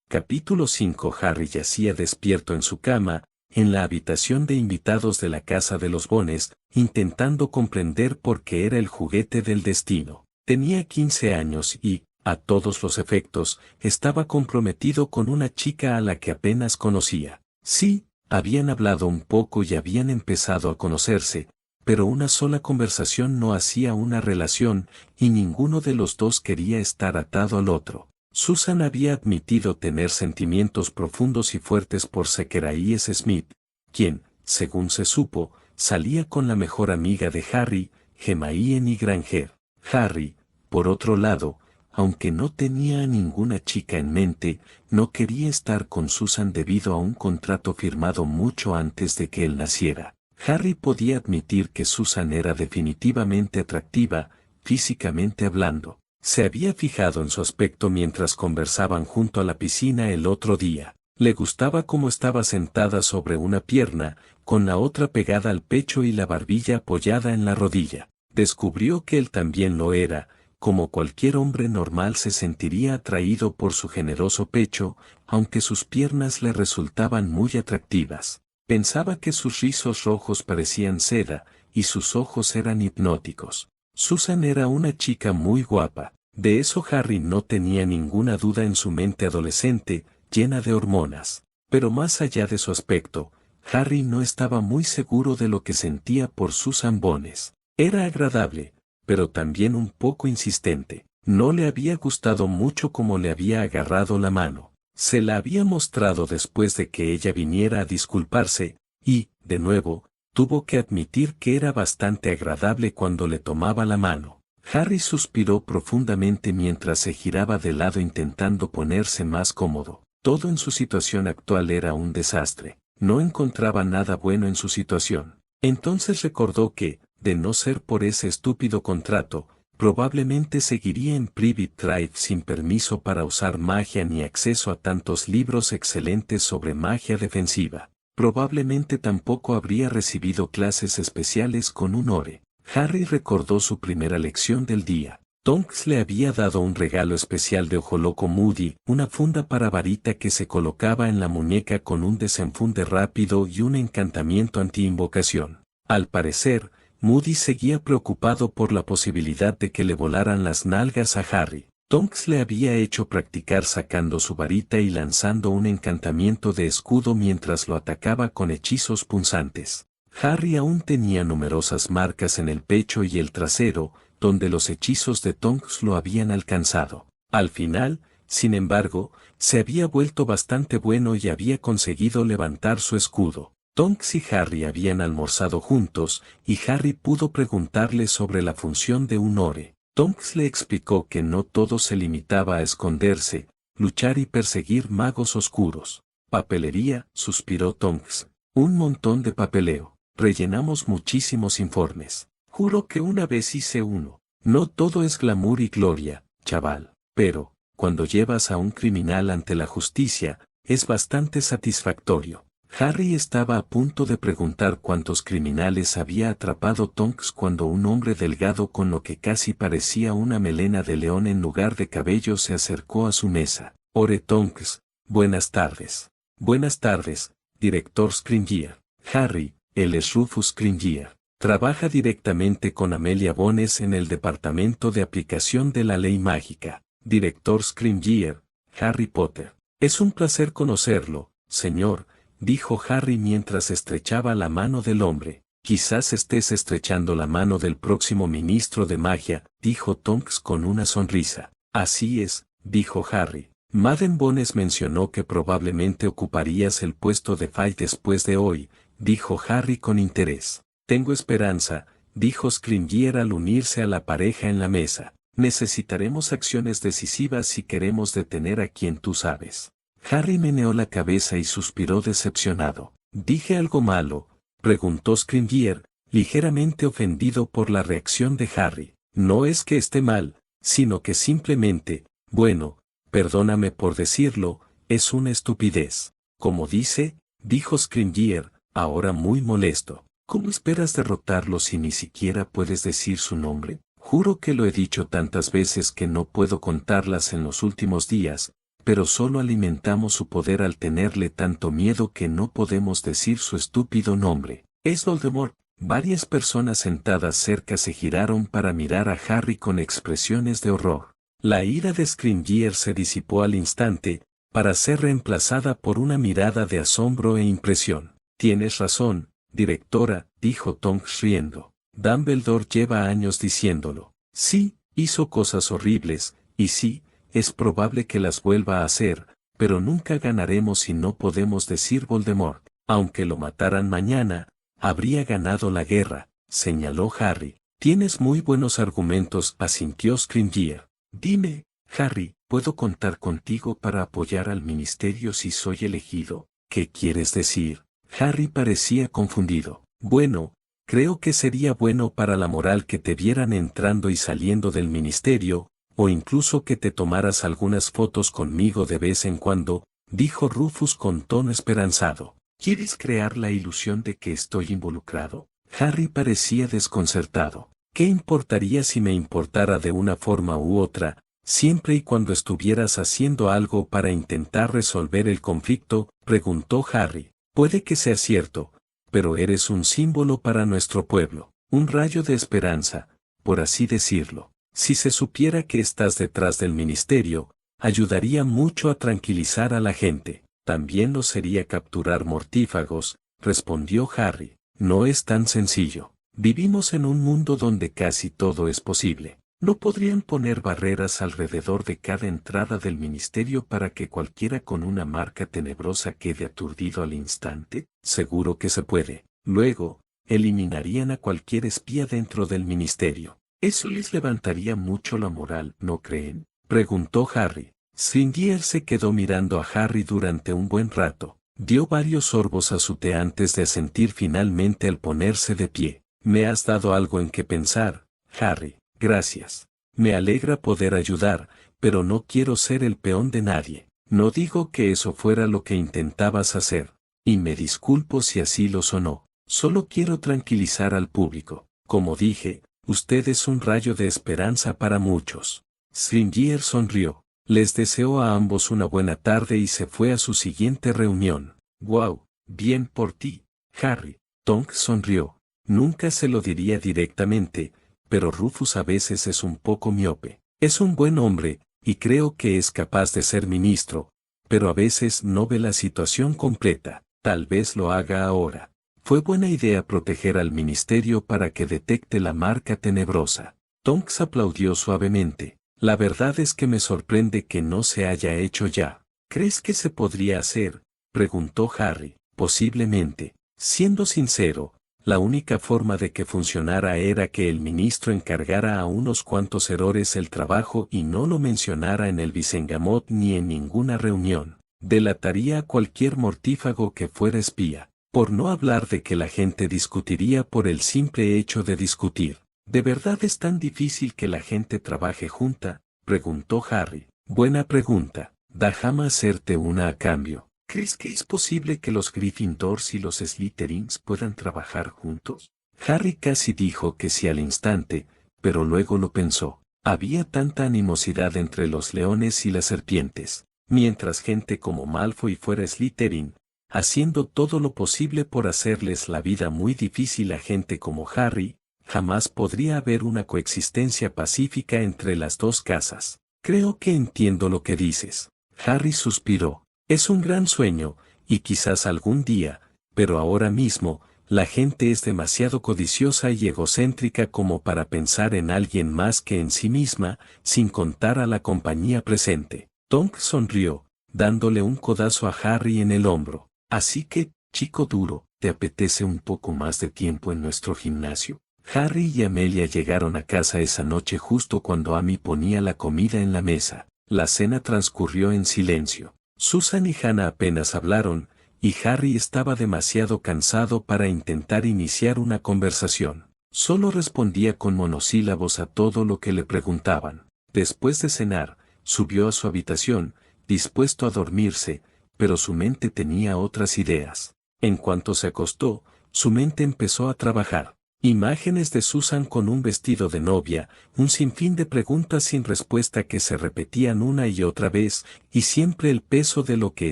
Capítulo 5. Harry yacía despierto en su cama, en la habitación de invitados de la casa de los Bones, intentando comprender por qué era el juguete del destino. Tenía 15 años y, a todos los efectos, estaba comprometido con una chica a la que apenas conocía. Sí, habían hablado un poco y habían empezado a conocerse, pero una sola conversación no hacía una relación, y ninguno de los dos quería estar atado al otro. Susan había admitido tener sentimientos profundos y fuertes por Zacharias Smith, quien, según se supo, salía con la mejor amiga de Harry, Hermione Granger. Harry, por otro lado, aunque no tenía a ninguna chica en mente, no quería estar con Susan debido a un contrato firmado mucho antes de que él naciera. Harry podía admitir que Susan era definitivamente atractiva, físicamente hablando. Se había fijado en su aspecto mientras conversaban junto a la piscina el otro día. Le gustaba cómo estaba sentada sobre una pierna, con la otra pegada al pecho y la barbilla apoyada en la rodilla. Descubrió que él también lo era, como cualquier hombre normal se sentiría atraído por su generoso pecho, aunque sus piernas le resultaban muy atractivas. Pensaba que sus rizos rojos parecían seda, y sus ojos eran hipnóticos. Susan era una chica muy guapa, de eso Harry no tenía ninguna duda en su mente adolescente, llena de hormonas. Pero más allá de su aspecto, Harry no estaba muy seguro de lo que sentía por Susan Bones. Era agradable, pero también un poco insistente. No le había gustado mucho cómo le había agarrado la mano. Se la había mostrado después de que ella viniera a disculparse, y, de nuevo, tuvo que admitir que era bastante agradable cuando le tomaba la mano. Harry suspiró profundamente mientras se giraba de lado intentando ponerse más cómodo. Todo en su situación actual era un desastre. No encontraba nada bueno en su situación. Entonces recordó que, de no ser por ese estúpido contrato, probablemente seguiría en Private Drive sin permiso para usar magia ni acceso a tantos libros excelentes sobre magia defensiva. Probablemente tampoco habría recibido clases especiales con un Ore. Harry recordó su primera lección del día. Tonks le había dado un regalo especial de Ojo Loco Moody, una funda para varita que se colocaba en la muñeca con un desenfunde rápido y un encantamiento anti-invocación. Al parecer, Moody seguía preocupado por la posibilidad de que le volaran las nalgas a Harry. Tonks le había hecho practicar sacando su varita y lanzando un encantamiento de escudo mientras lo atacaba con hechizos punzantes. Harry aún tenía numerosas marcas en el pecho y el trasero, donde los hechizos de Tonks lo habían alcanzado. Al final, sin embargo, se había vuelto bastante bueno y había conseguido levantar su escudo. Tonks y Harry habían almorzado juntos, y Harry pudo preguntarle sobre la función de un Ore. Tonks le explicó que no todo se limitaba a esconderse, luchar y perseguir magos oscuros. Papelería, suspiró Tonks. Un montón de papeleo. Rellenamos muchísimos informes. Juro que una vez hice uno. No todo es glamour y gloria, chaval. Pero, cuando llevas a un criminal ante la justicia, es bastante satisfactorio. Harry estaba a punto de preguntar cuántos criminales había atrapado Tonks cuando un hombre delgado con lo que casi parecía una melena de león en lugar de cabello se acercó a su mesa. Ore Tonks, buenas tardes. Buenas tardes, director Scrimgeour. Harry, él es Rufus Scrimgeour. Trabaja directamente con Amelia Bones en el departamento de aplicación de la ley mágica. Director Scrimgeour, Harry Potter. Es un placer conocerlo, señor, dijo Harry mientras estrechaba la mano del hombre. Quizás estés estrechando la mano del próximo ministro de magia, dijo Tonks con una sonrisa. Así es, dijo Harry. Madame Bones mencionó que probablemente ocuparías el puesto de Fay después de hoy, dijo Harry con interés. Tengo esperanza, dijo Scrimgeour al unirse a la pareja en la mesa. Necesitaremos acciones decisivas si queremos detener a quien tú sabes. Harry meneó la cabeza y suspiró decepcionado. ¿Dije algo malo?, preguntó Scrimgeour, ligeramente ofendido por la reacción de Harry. No es que esté mal, sino que simplemente, bueno, perdóname por decirlo, es una estupidez. Como dice, dijo Scrimgeour, ahora muy molesto. ¿Cómo esperas derrotarlo si ni siquiera puedes decir su nombre? Juro que lo he dicho tantas veces que no puedo contarlas en los últimos días, pero solo alimentamos su poder al tenerle tanto miedo que no podemos decir su estúpido nombre. Es Voldemort. Varias personas sentadas cerca se giraron para mirar a Harry con expresiones de horror. La ira de Scrimgeour se disipó al instante, para ser reemplazada por una mirada de asombro e impresión. Tienes razón, directora, dijo Tonks riendo. Dumbledore lleva años diciéndolo. Sí, hizo cosas horribles, y sí, es probable que las vuelva a hacer, pero nunca ganaremos si no podemos decir Voldemort. Aunque lo mataran mañana, habría ganado la guerra, señaló Harry. Tienes muy buenos argumentos, asintió Scrimgeour. Dime, Harry, ¿puedo contar contigo para apoyar al ministerio si soy elegido? ¿Qué quieres decir? Harry parecía confundido. Bueno, creo que sería bueno para la moral que te vieran entrando y saliendo del ministerio, o incluso que te tomaras algunas fotos conmigo de vez en cuando, dijo Rufus con tono esperanzado. ¿Quieres crear la ilusión de que estoy involucrado? Harry parecía desconcertado. ¿Qué importaría si me importara de una forma u otra, siempre y cuando estuvieras haciendo algo para intentar resolver el conflicto? Preguntó Harry. Puede que sea cierto, pero eres un símbolo para nuestro pueblo, un rayo de esperanza, por así decirlo. Si se supiera que estás detrás del ministerio, ayudaría mucho a tranquilizar a la gente. También lo sería capturar mortífagos, respondió Harry. No es tan sencillo. Vivimos en un mundo donde casi todo es posible. ¿No podrían poner barreras alrededor de cada entrada del ministerio para que cualquiera con una marca tenebrosa quede aturdido al instante? Seguro que se puede. Luego, eliminarían a cualquier espía dentro del ministerio. Eso les levantaría mucho la moral, ¿no creen? Preguntó Harry. Scrimgeour se quedó mirando a Harry durante un buen rato. Dio varios sorbos a su té antes de asentir finalmente al ponerse de pie. Me has dado algo en que pensar, Harry. Gracias. Me alegra poder ayudar, pero no quiero ser el peón de nadie. No digo que eso fuera lo que intentabas hacer, y me disculpo si así lo sonó. Solo quiero tranquilizar al público. Como dije, usted es un rayo de esperanza para muchos. Scrimgeour sonrió. Les deseó a ambos una buena tarde y se fue a su siguiente reunión. «Wow, bien por ti, Harry». Tonks sonrió. Nunca se lo diría directamente, pero Rufus a veces es un poco miope. Es un buen hombre, y creo que es capaz de ser ministro, pero a veces no ve la situación completa. Tal vez lo haga ahora. Fue buena idea proteger al ministerio para que detecte la marca tenebrosa. Tonks aplaudió suavemente. La verdad es que me sorprende que no se haya hecho ya. ¿Crees que se podría hacer?, preguntó Harry. Posiblemente. Siendo sincero, la única forma de que funcionara era que el ministro encargara a unos cuantos errores el trabajo y no lo mencionara en el Visengamot ni en ninguna reunión. Delataría a cualquier mortífago que fuera espía. Por no hablar de que la gente discutiría por el simple hecho de discutir. ¿De verdad es tan difícil que la gente trabaje junta?, preguntó Harry. Buena pregunta. Déjame hacerte una a cambio. ¿Crees que es posible que los Gryffindors y los Slytherins puedan trabajar juntos? Harry casi dijo que sí al instante, pero luego lo pensó. Había tanta animosidad entre los leones y las serpientes. Mientras gente como Malfoy fuera Slytherin, haciendo todo lo posible por hacerles la vida muy difícil a gente como Harry, jamás podría haber una coexistencia pacífica entre las dos casas. Creo que entiendo lo que dices. Harry suspiró. Es un gran sueño, y quizás algún día, pero ahora mismo, la gente es demasiado codiciosa y egocéntrica como para pensar en alguien más que en sí misma, sin contar a la compañía presente. Tonks sonrió, dándole un codazo a Harry en el hombro. Así que, chico duro, ¿te apetece un poco más de tiempo en nuestro gimnasio? Harry y Amelia llegaron a casa esa noche justo cuando Amy ponía la comida en la mesa. La cena transcurrió en silencio. Susan y Hannah apenas hablaron, y Harry estaba demasiado cansado para intentar iniciar una conversación. Solo respondía con monosílabos a todo lo que le preguntaban. Después de cenar, subió a su habitación, dispuesto a dormirse, pero su mente tenía otras ideas. En cuanto se acostó, su mente empezó a trabajar. Imágenes de Susan con un vestido de novia, un sinfín de preguntas sin respuesta que se repetían una y otra vez, y siempre el peso de lo que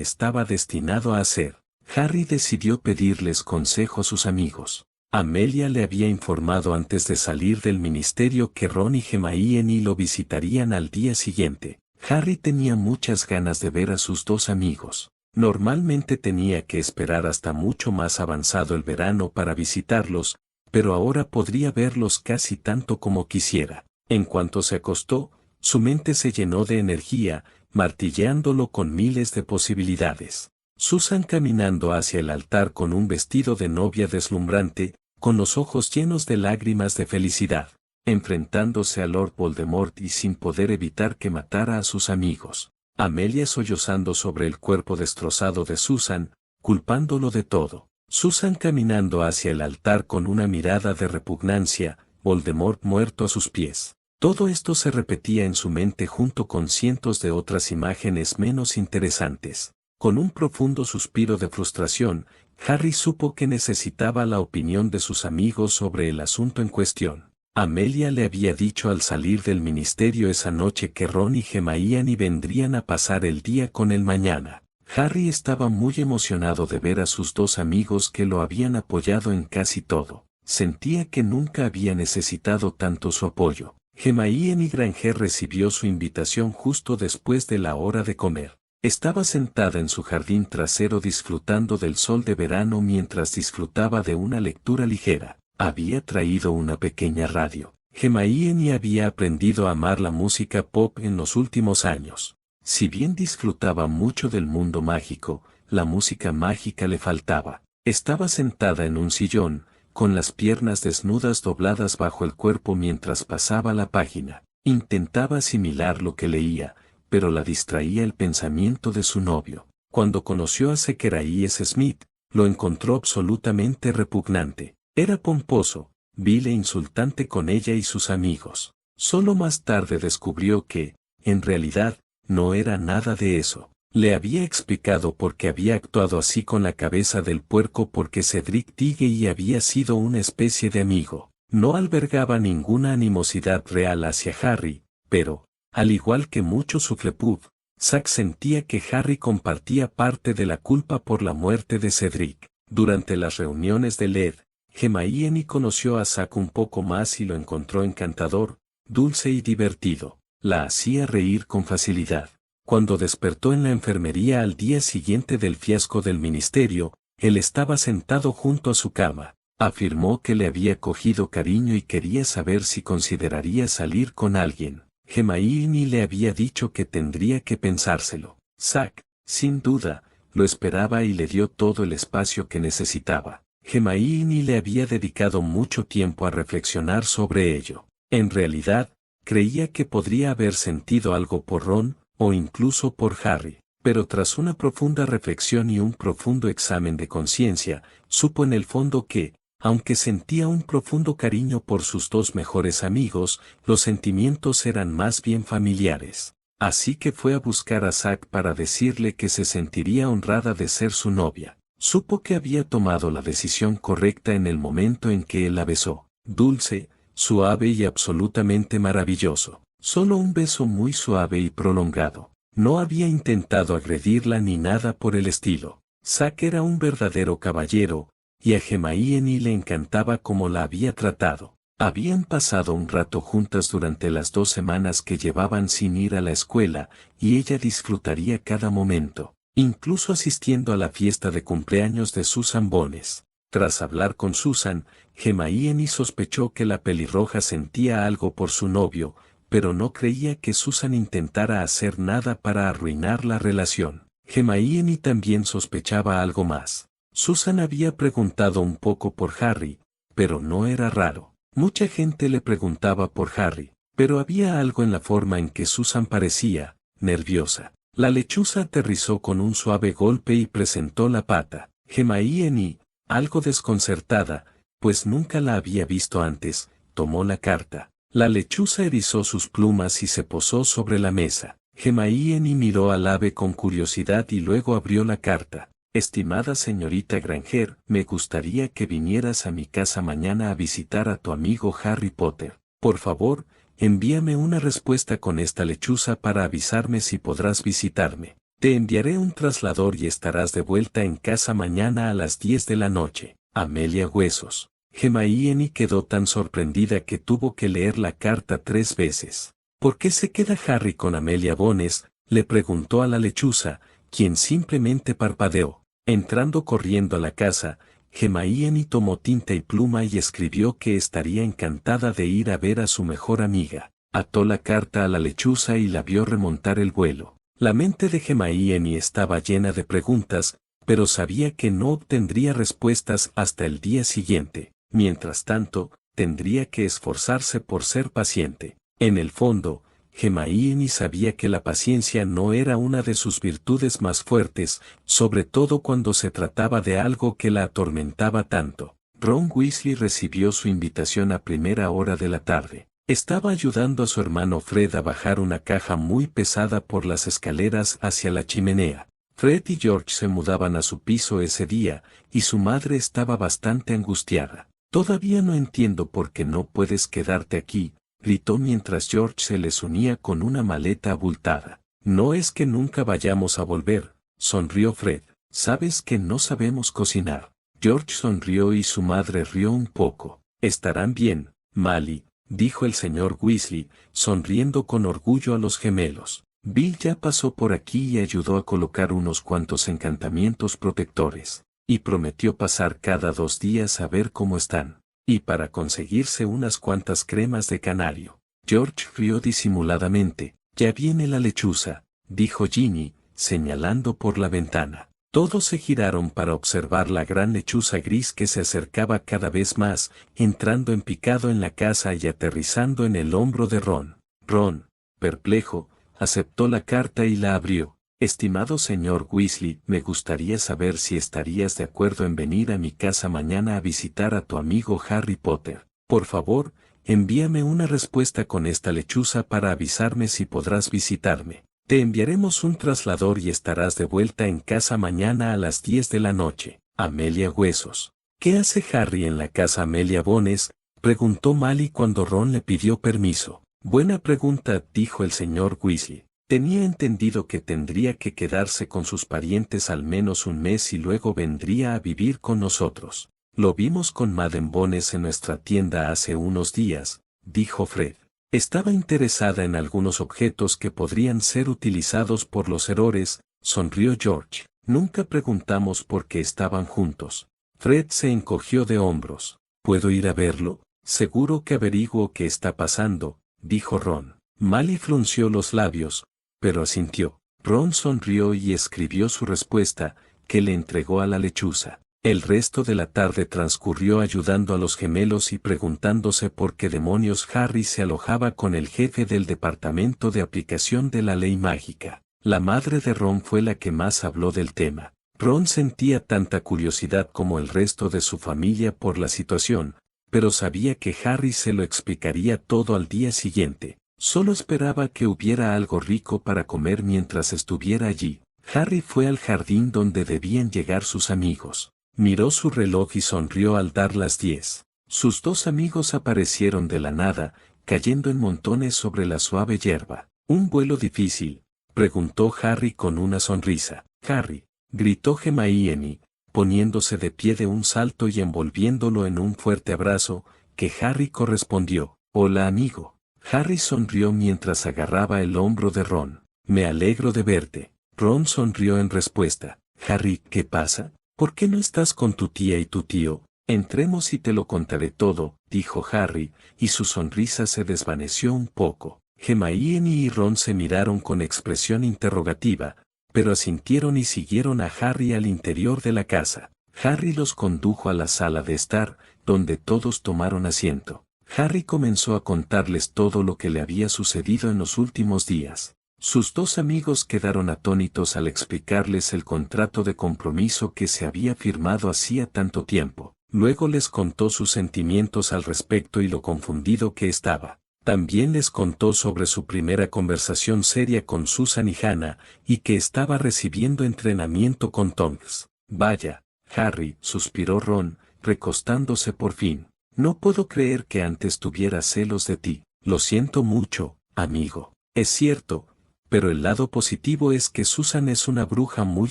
estaba destinado a hacer. Harry decidió pedirles consejo a sus amigos. Amelia le había informado antes de salir del ministerio que Ron y Hermione lo visitarían al día siguiente. Harry tenía muchas ganas de ver a sus dos amigos. Normalmente tenía que esperar hasta mucho más avanzado el verano para visitarlos, pero ahora podría verlos casi tanto como quisiera. En cuanto se acostó, su mente se llenó de energía, martilleándolo con miles de posibilidades. Susan caminando hacia el altar con un vestido de novia deslumbrante, con los ojos llenos de lágrimas de felicidad, enfrentándose a Lord Voldemort y sin poder evitar que matara a sus amigos. Amelia sollozando sobre el cuerpo destrozado de Susan, culpándolo de todo. Susan caminando hacia el altar con una mirada de repugnancia, Voldemort muerto a sus pies. Todo esto se repetía en su mente junto con cientos de otras imágenes menos interesantes. Con un profundo suspiro de frustración, Harry supo que necesitaba la opinión de sus amigos sobre el asunto en cuestión. Amelia le había dicho al salir del ministerio esa noche que Ron y Hermione vendrían a pasar el día con él mañana. Harry estaba muy emocionado de ver a sus dos amigos que lo habían apoyado en casi todo. Sentía que nunca había necesitado tanto su apoyo. Hermione Granger recibió su invitación justo después de la hora de comer. Estaba sentada en su jardín trasero disfrutando del sol de verano mientras disfrutaba de una lectura ligera. Había traído una pequeña radio. Hermione había aprendido a amar la música pop en los últimos años. Si bien disfrutaba mucho del mundo mágico, la música mágica le faltaba. Estaba sentada en un sillón, con las piernas desnudas dobladas bajo el cuerpo mientras pasaba la página. Intentaba asimilar lo que leía, pero la distraía el pensamiento de su novio. Cuando conoció a Zacharias Smith, lo encontró absolutamente repugnante. Era pomposo, vil e insultante con ella y sus amigos. Solo más tarde descubrió que, en realidad, no era nada de eso. Le había explicado por qué había actuado así con la cabeza del puerco porque Cedric Diggory había sido una especie de amigo. No albergaba ninguna animosidad real hacia Harry, pero, al igual que muchos Hufflepuff, Zack sentía que Harry compartía parte de la culpa por la muerte de Cedric. Durante las reuniones de LED, Hermione conoció a Zack un poco más y lo encontró encantador, dulce y divertido. La hacía reír con facilidad. Cuando despertó en la enfermería al día siguiente del fiasco del ministerio, él estaba sentado junto a su cama. Afirmó que le había cogido cariño y quería saber si consideraría salir con alguien. Hermione le había dicho que tendría que pensárselo. Zack, sin duda, lo esperaba y le dio todo el espacio que necesitaba. Hermione le había dedicado mucho tiempo a reflexionar sobre ello. En realidad, creía que podría haber sentido algo por Ron, o incluso por Harry, pero tras una profunda reflexión y un profundo examen de conciencia, supo en el fondo que, aunque sentía un profundo cariño por sus dos mejores amigos, los sentimientos eran más bien familiares. Así que fue a buscar a Zack para decirle que se sentiría honrada de ser su novia. Supo que había tomado la decisión correcta en el momento en que él la besó. Dulce, suave y absolutamente maravilloso. Solo un beso muy suave y prolongado. No había intentado agredirla ni nada por el estilo. Zack era un verdadero caballero, y a Hermione le encantaba cómo la había tratado. Habían pasado un rato juntas durante las 2 semanas que llevaban sin ir a la escuela, y ella disfrutaría cada momento, incluso asistiendo a la fiesta de cumpleaños de Susan Bones. Tras hablar con Susan, Hermione sospechó que la pelirroja sentía algo por su novio, pero no creía que Susan intentara hacer nada para arruinar la relación. Hermione también sospechaba algo más. Susan había preguntado un poco por Harry, pero no era raro. Mucha gente le preguntaba por Harry, pero había algo en la forma en que Susan parecía nerviosa. La lechuza aterrizó con un suave golpe y presentó la pata. Hermione, algo desconcertada, pues nunca la había visto antes, tomó la carta. La lechuza erizó sus plumas y se posó sobre la mesa. Hermione miró al ave con curiosidad y luego abrió la carta. Estimada señorita Granger, me gustaría que vinieras a mi casa mañana a visitar a tu amigo Harry Potter. Por favor, envíame una respuesta con esta lechuza para avisarme si podrás visitarme. Te enviaré un traslador y estarás de vuelta en casa mañana a las 10 de la noche. Amelia Huesos. Hermione quedó tan sorprendida que tuvo que leer la carta 3 veces. ¿Por qué se queda Harry con Amelia Bones?, le preguntó a la lechuza, quien simplemente parpadeó. Entrando corriendo a la casa, Hermione tomó tinta y pluma y escribió que estaría encantada de ir a ver a su mejor amiga. Ató la carta a la lechuza y la vio remontar el vuelo. La mente de Hermione estaba llena de preguntas, pero sabía que no obtendría respuestas hasta el día siguiente. Mientras tanto, tendría que esforzarse por ser paciente. En el fondo, Hermione sabía que la paciencia no era una de sus virtudes más fuertes, sobre todo cuando se trataba de algo que la atormentaba tanto. Ron Weasley recibió su invitación a primera hora de la tarde. Estaba ayudando a su hermano Fred a bajar una caja muy pesada por las escaleras hacia la chimenea. Fred y George se mudaban a su piso ese día, y su madre estaba bastante angustiada. «Todavía no entiendo por qué no puedes quedarte aquí», gritó mientras George se les unía con una maleta abultada. «No es que nunca vayamos a volver», sonrió Fred. «Sabes que no sabemos cocinar». George sonrió y su madre rió un poco. «Estarán bien, Mally», dijo el señor Weasley, sonriendo con orgullo a los gemelos. «Bill ya pasó por aquí y ayudó a colocar unos cuantos encantamientos protectores. Y prometió pasar cada 2 días a ver cómo están. Y para conseguirse unas cuantas cremas de canario». George rió disimuladamente. «Ya viene la lechuza», dijo Ginny, señalando por la ventana. Todos se giraron para observar la gran lechuza gris que se acercaba cada vez más, entrando en picado en la casa y aterrizando en el hombro de Ron. Ron, perplejo, aceptó la carta y la abrió. «Estimado señor Weasley, me gustaría saber si estarías de acuerdo en venir a mi casa mañana a visitar a tu amigo Harry Potter. Por favor, envíame una respuesta con esta lechuza para avisarme si podrás visitarme. Te enviaremos un traslador y estarás de vuelta en casa mañana a las 10 de la noche. Amelia Huesos». «¿Qué hace Harry en la casa Amelia Bones?», preguntó Mally cuando Ron le pidió permiso. «Buena pregunta», dijo el señor Weasley. «Tenía entendido que tendría que quedarse con sus parientes al menos un mes y luego vendría a vivir con nosotros. Lo vimos con Madame Bones en nuestra tienda hace unos días», dijo Fred. «Estaba interesada en algunos objetos que podrían ser utilizados por los Aurores», sonrió George. «Nunca preguntamos por qué estaban juntos». Fred se encogió de hombros. «¿Puedo ir a verlo? Seguro que averiguo qué está pasando», dijo Ron. Mally frunció los labios, pero asintió. Ron sonrió y escribió su respuesta, que le entregó a la lechuza. El resto de la tarde transcurrió ayudando a los gemelos y preguntándose por qué demonios Harry se alojaba con el jefe del departamento de aplicación de la ley mágica. La madre de Ron fue la que más habló del tema. Ron sentía tanta curiosidad como el resto de su familia por la situación, pero sabía que Harry se lo explicaría todo al día siguiente. Solo esperaba que hubiera algo rico para comer mientras estuviera allí. Harry fue al jardín donde debían llegar sus amigos. Miró su reloj y sonrió al dar las 10. Sus 2 amigos aparecieron de la nada, cayendo en montones sobre la suave hierba. «¿Un vuelo difícil?», preguntó Harry con una sonrisa. «Harry», gritó Hermione, poniéndose de pie de un salto y envolviéndolo en un fuerte abrazo, que Harry correspondió. «Hola amigo». Harry sonrió mientras agarraba el hombro de Ron. «Me alegro de verte». Ron sonrió en respuesta. «Harry, ¿qué pasa? ¿Por qué no estás con tu tía y tu tío? Entremos y te lo contaré todo», dijo Harry, y su sonrisa se desvaneció un poco. Hermione y Ron se miraron con expresión interrogativa, pero asintieron y siguieron a Harry al interior de la casa. Harry los condujo a la sala de estar, donde todos tomaron asiento. Harry comenzó a contarles todo lo que le había sucedido en los últimos días. Sus 2 amigos quedaron atónitos al explicarles el contrato de compromiso que se había firmado hacía tanto tiempo. Luego les contó sus sentimientos al respecto y lo confundido que estaba. También les contó sobre su primera conversación seria con Susan y Hannah, y que estaba recibiendo entrenamiento con Tonks. Vaya, Harry, suspiró Ron, recostándose por fin. No puedo creer que antes tuviera celos de ti. Lo siento mucho, amigo. Es cierto, pero el lado positivo es que Susan es una bruja muy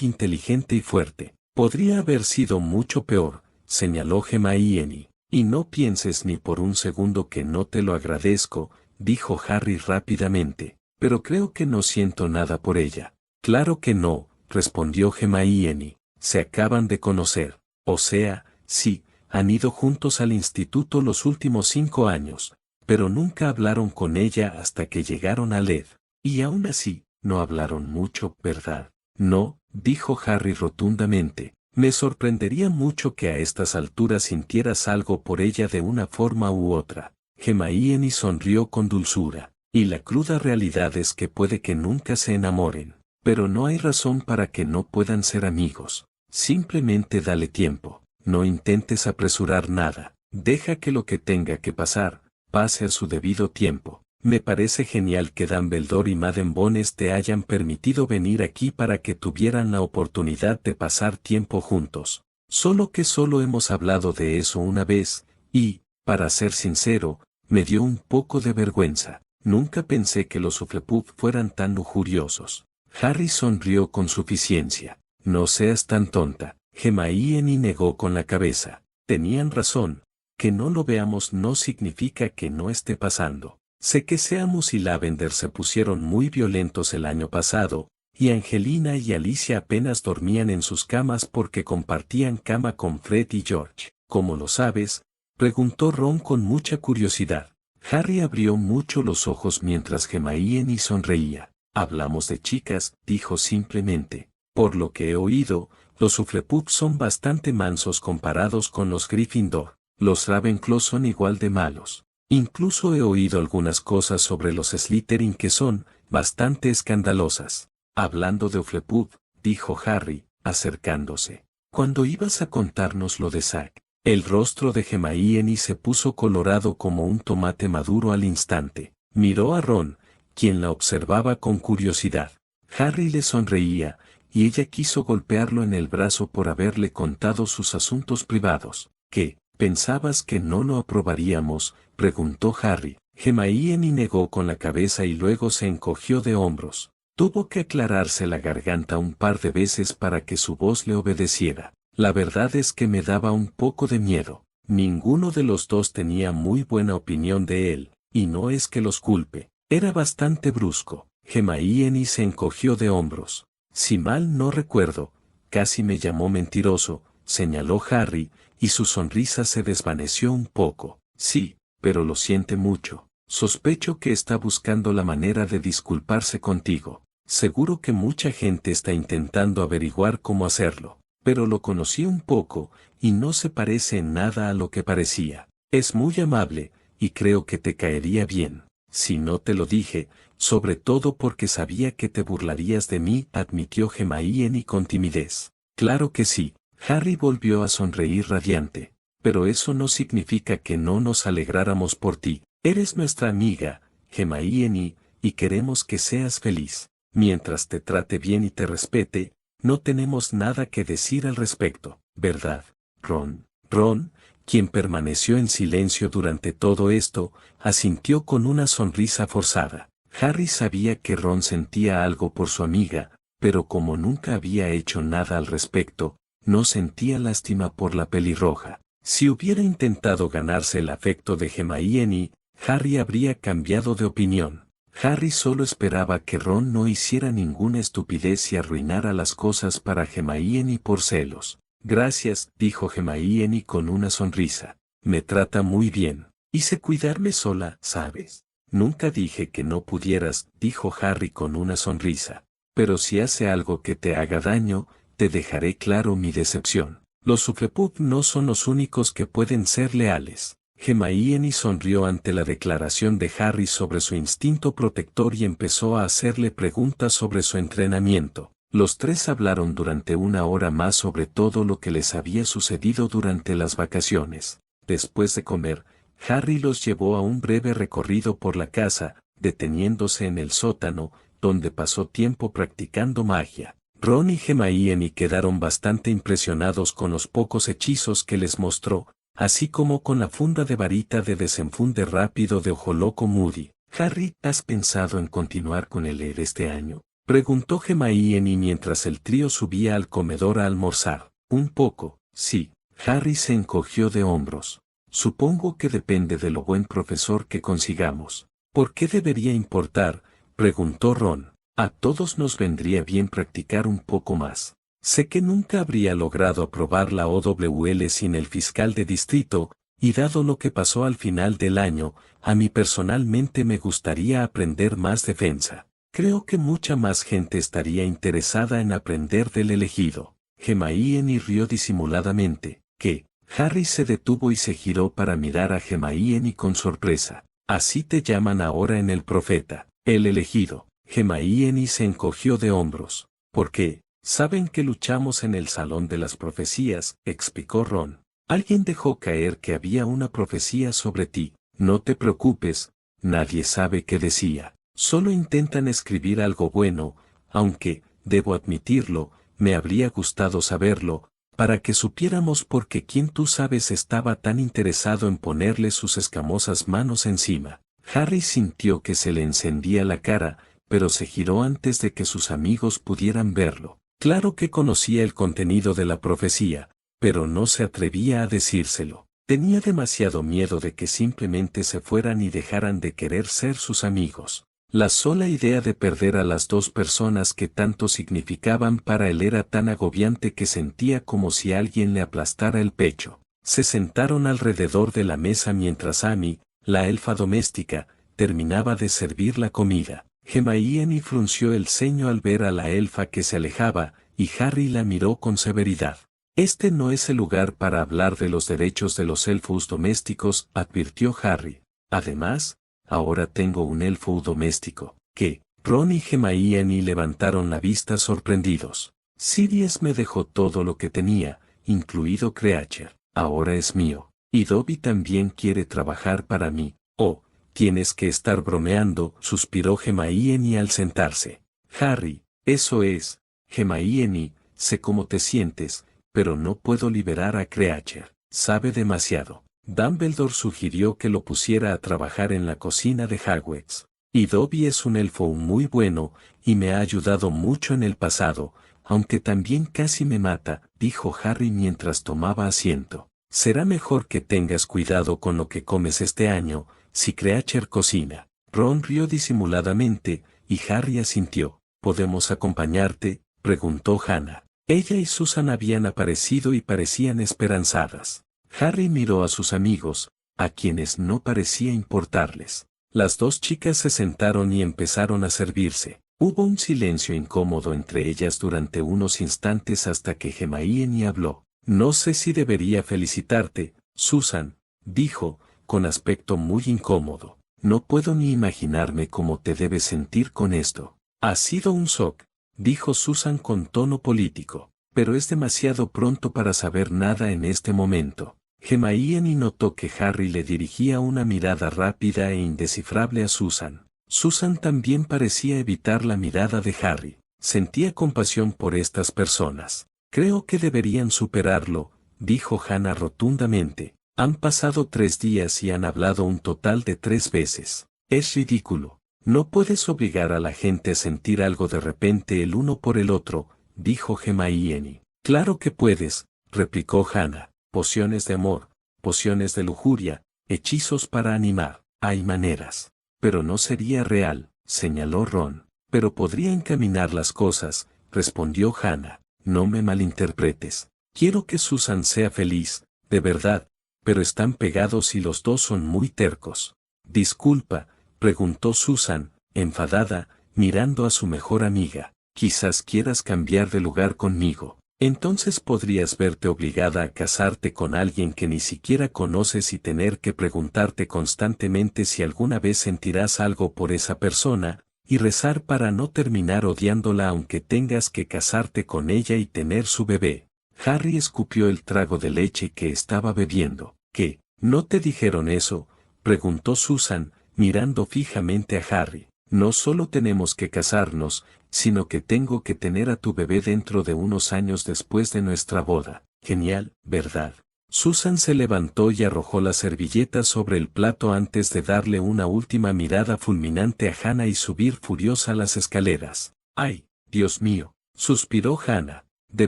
inteligente y fuerte. Podría haber sido mucho peor, señaló Hermione. Y no pienses ni por un segundo que no te lo agradezco, dijo Harry rápidamente. Pero creo que no siento nada por ella. Claro que no, respondió Hermione. Se acaban de conocer. O sea, sí, han ido juntos al instituto los últimos 5 años, pero nunca hablaron con ella hasta que llegaron a Led. Y aún así, no hablaron mucho, ¿verdad? No, dijo Harry rotundamente. Me sorprendería mucho que a estas alturas sintieras algo por ella de una forma u otra. Hermione sonrió con dulzura. Y la cruda realidad es que puede que nunca se enamoren. Pero no hay razón para que no puedan ser amigos. Simplemente dale tiempo. No intentes apresurar nada. Deja que lo que tenga que pasar, pase a su debido tiempo. Me parece genial que Dumbledore y Madame Bones te hayan permitido venir aquí para que tuvieran la oportunidad de pasar tiempo juntos. Solo que solo hemos hablado de eso una vez, y, para ser sincero, me dio un poco de vergüenza. Nunca pensé que los Hufflepuff fueran tan lujuriosos. Harry sonrió con suficiencia. No seas tan tonta. Hermione negó con la cabeza. Tenían razón. Que no lo veamos no significa que no esté pasando. Sé que Seamus y Lavender se pusieron muy violentos el año pasado, y Angelina y Alicia apenas dormían en sus camas porque compartían cama con Fred y George. ¿Cómo lo sabes?, preguntó Ron con mucha curiosidad. Harry abrió mucho los ojos mientras Hermione sonreía. Hablamos de chicas, dijo simplemente. Por lo que he oído, los Hufflepuff son bastante mansos comparados con los Gryffindor. Los Ravenclaw son igual de malos. Incluso he oído algunas cosas sobre los Slytherin que son bastante escandalosas. Hablando de Hufflepuff, dijo Harry, acercándose. Cuando ibas a contarnos lo de Zack, el rostro de Hermione se puso colorado como un tomate maduro al instante. Miró a Ron, quien la observaba con curiosidad. Harry le sonreía, y ella quiso golpearlo en el brazo por haberle contado sus asuntos privados. ¿Qué? ¿Pensabas que no lo aprobaríamos?, preguntó Harry. Hermione negó con la cabeza y luego se encogió de hombros. Tuvo que aclararse la garganta un par de veces para que su voz le obedeciera. La verdad es que me daba un poco de miedo. Ninguno de los dos tenía muy buena opinión de él, y no es que los culpe. Era bastante brusco. Hermione se encogió de hombros. Si mal no recuerdo, casi me llamó mentiroso, señaló Harry, y su sonrisa se desvaneció un poco. Sí, pero lo siente mucho. Sospecho que está buscando la manera de disculparse contigo. Seguro que mucha gente está intentando averiguar cómo hacerlo, pero lo conocí un poco, y no se parece en nada a lo que parecía. Es muy amable, y creo que te caería bien. Si no te lo dije, sobre todo porque sabía que te burlarías de mí, admitió Hermione con timidez. Claro que sí. Harry volvió a sonreír radiante. Pero eso no significa que no nos alegráramos por ti. Eres nuestra amiga, Hermione, y queremos que seas feliz. Mientras te trate bien y te respete, no tenemos nada que decir al respecto, ¿verdad, Ron? Ron, quien permaneció en silencio durante todo esto, asintió con una sonrisa forzada. Harry sabía que Ron sentía algo por su amiga, pero como nunca había hecho nada al respecto, no sentía lástima por la pelirroja. Si hubiera intentado ganarse el afecto de Hermione, Harry habría cambiado de opinión. Harry solo esperaba que Ron no hiciera ninguna estupidez y arruinara las cosas para Hermione por celos. Gracias, dijo Hermione con una sonrisa. Me trata muy bien. Hice cuidarme sola, ¿sabes? Nunca dije que no pudieras, dijo Harry con una sonrisa. Pero si hace algo que te haga daño, te dejaré claro mi decepción. Los Hufflepuff no son los únicos que pueden ser leales. Hermione sonrió ante la declaración de Harry sobre su instinto protector y empezó a hacerle preguntas sobre su entrenamiento. Los tres hablaron durante una hora más sobre todo lo que les había sucedido durante las vacaciones. Después de comer, Harry los llevó a un breve recorrido por la casa, deteniéndose en el sótano, donde pasó tiempo practicando magia. Ron y Hermione quedaron bastante impresionados con los pocos hechizos que les mostró, así como con la funda de varita de desenfunde rápido de Ojo Loco Moody. Harry, ¿has pensado en continuar con el leer este año? Preguntó Hermione mientras el trío subía al comedor a almorzar. Un poco, sí. Harry se encogió de hombros. Supongo que depende de lo buen profesor que consigamos. ¿Por qué debería importar? Preguntó Ron. A todos nos vendría bien practicar un poco más. Sé que nunca habría logrado aprobar la OWL sin el fiscal de distrito, y dado lo que pasó al final del año, a mí personalmente me gustaría aprender más defensa. Creo que mucha más gente estaría interesada en aprender del elegido. Hermione rió disimuladamente. ¿Qué? Harry se detuvo y se giró para mirar a Hermione con sorpresa. Así te llaman ahora en El Profeta, el elegido. Hermione se encogió de hombros. ¿Por qué? Saben que luchamos en el Salón de las Profecías, explicó Ron. Alguien dejó caer que había una profecía sobre ti. No te preocupes, nadie sabe qué decía. Solo intentan escribir algo bueno, aunque, debo admitirlo, me habría gustado saberlo, para que supiéramos por qué quien tú sabes estaba tan interesado en ponerle sus escamosas manos encima. Harry sintió que se le encendía la cara, pero se giró antes de que sus amigos pudieran verlo. Claro que conocía el contenido de la profecía, pero no se atrevía a decírselo. Tenía demasiado miedo de que simplemente se fueran y dejaran de querer ser sus amigos. La sola idea de perder a las dos personas que tanto significaban para él era tan agobiante que sentía como si alguien le aplastara el pecho. Se sentaron alrededor de la mesa mientras Amy, la elfa doméstica, terminaba de servir la comida. Hermione frunció el ceño al ver a la elfa que se alejaba, y Harry la miró con severidad. Este no es el lugar para hablar de los derechos de los elfos domésticos, advirtió Harry. Además, ahora tengo un elfo doméstico. ¿Qué? Ron y Hermione levantaron la vista sorprendidos. Sirius me dejó todo lo que tenía, incluido Creature. Ahora es mío. Y Dobby también quiere trabajar para mí. Oh, tienes que estar bromeando, suspiró Hermione al sentarse. Harry, eso es. Hermione, sé cómo te sientes, pero no puedo liberar a Creature. Sabe demasiado. Dumbledore sugirió que lo pusiera a trabajar en la cocina de Hogwarts. Y Dobby es un elfo muy bueno, y me ha ayudado mucho en el pasado, aunque también casi me mata, dijo Harry mientras tomaba asiento. Será mejor que tengas cuidado con lo que comes este año, si Creature cocina. Ron rió disimuladamente, y Harry asintió. ¿Podemos acompañarte?, preguntó Hannah. Ella y Susan habían aparecido y parecían esperanzadas. Harry miró a sus amigos, a quienes no parecía importarles. Las dos chicas se sentaron y empezaron a servirse. Hubo un silencio incómodo entre ellas durante unos instantes hasta que Hermione habló. No sé si debería felicitarte, Susan, dijo, con aspecto muy incómodo. No puedo ni imaginarme cómo te debes sentir con esto. Ha sido un shock, dijo Susan con tono político, pero es demasiado pronto para saber nada en este momento. Hermione notó que Harry le dirigía una mirada rápida e indescifrable a Susan. Susan también parecía evitar la mirada de Harry. Sentía compasión por estas personas. Creo que deberían superarlo, dijo Hannah rotundamente. Han pasado 3 días y han hablado un total de 3 veces. Es ridículo. No puedes obligar a la gente a sentir algo de repente el uno por el otro, dijo Hermione. Claro que puedes, replicó Hannah. Pociones de amor, pociones de lujuria, hechizos para animar. Hay maneras. Pero no sería real, señaló Ron. Pero podría encaminar las cosas, respondió Hannah. No me malinterpretes. Quiero que Susan sea feliz, de verdad, pero están pegados y los dos son muy tercos. Disculpa, preguntó Susan, enfadada, mirando a su mejor amiga. Quizás quieras cambiar de lugar conmigo. Entonces podrías verte obligada a casarte con alguien que ni siquiera conoces y tener que preguntarte constantemente si alguna vez sentirás algo por esa persona, y rezar para no terminar odiándola aunque tengas que casarte con ella y tener su bebé. Harry escupió el trago de leche que estaba bebiendo. ¿Qué? ¿No te dijeron eso?, preguntó Susan, mirando fijamente a Harry. no solo tenemos que casarnos, sino que tengo que tener a tu bebé dentro de unos años después de nuestra boda. Genial, ¿verdad? Susan se levantó y arrojó la servilleta sobre el plato antes de darle una última mirada fulminante a Hannah y subir furiosa las escaleras. ¡Ay, Dios mío!, suspiró Hannah. De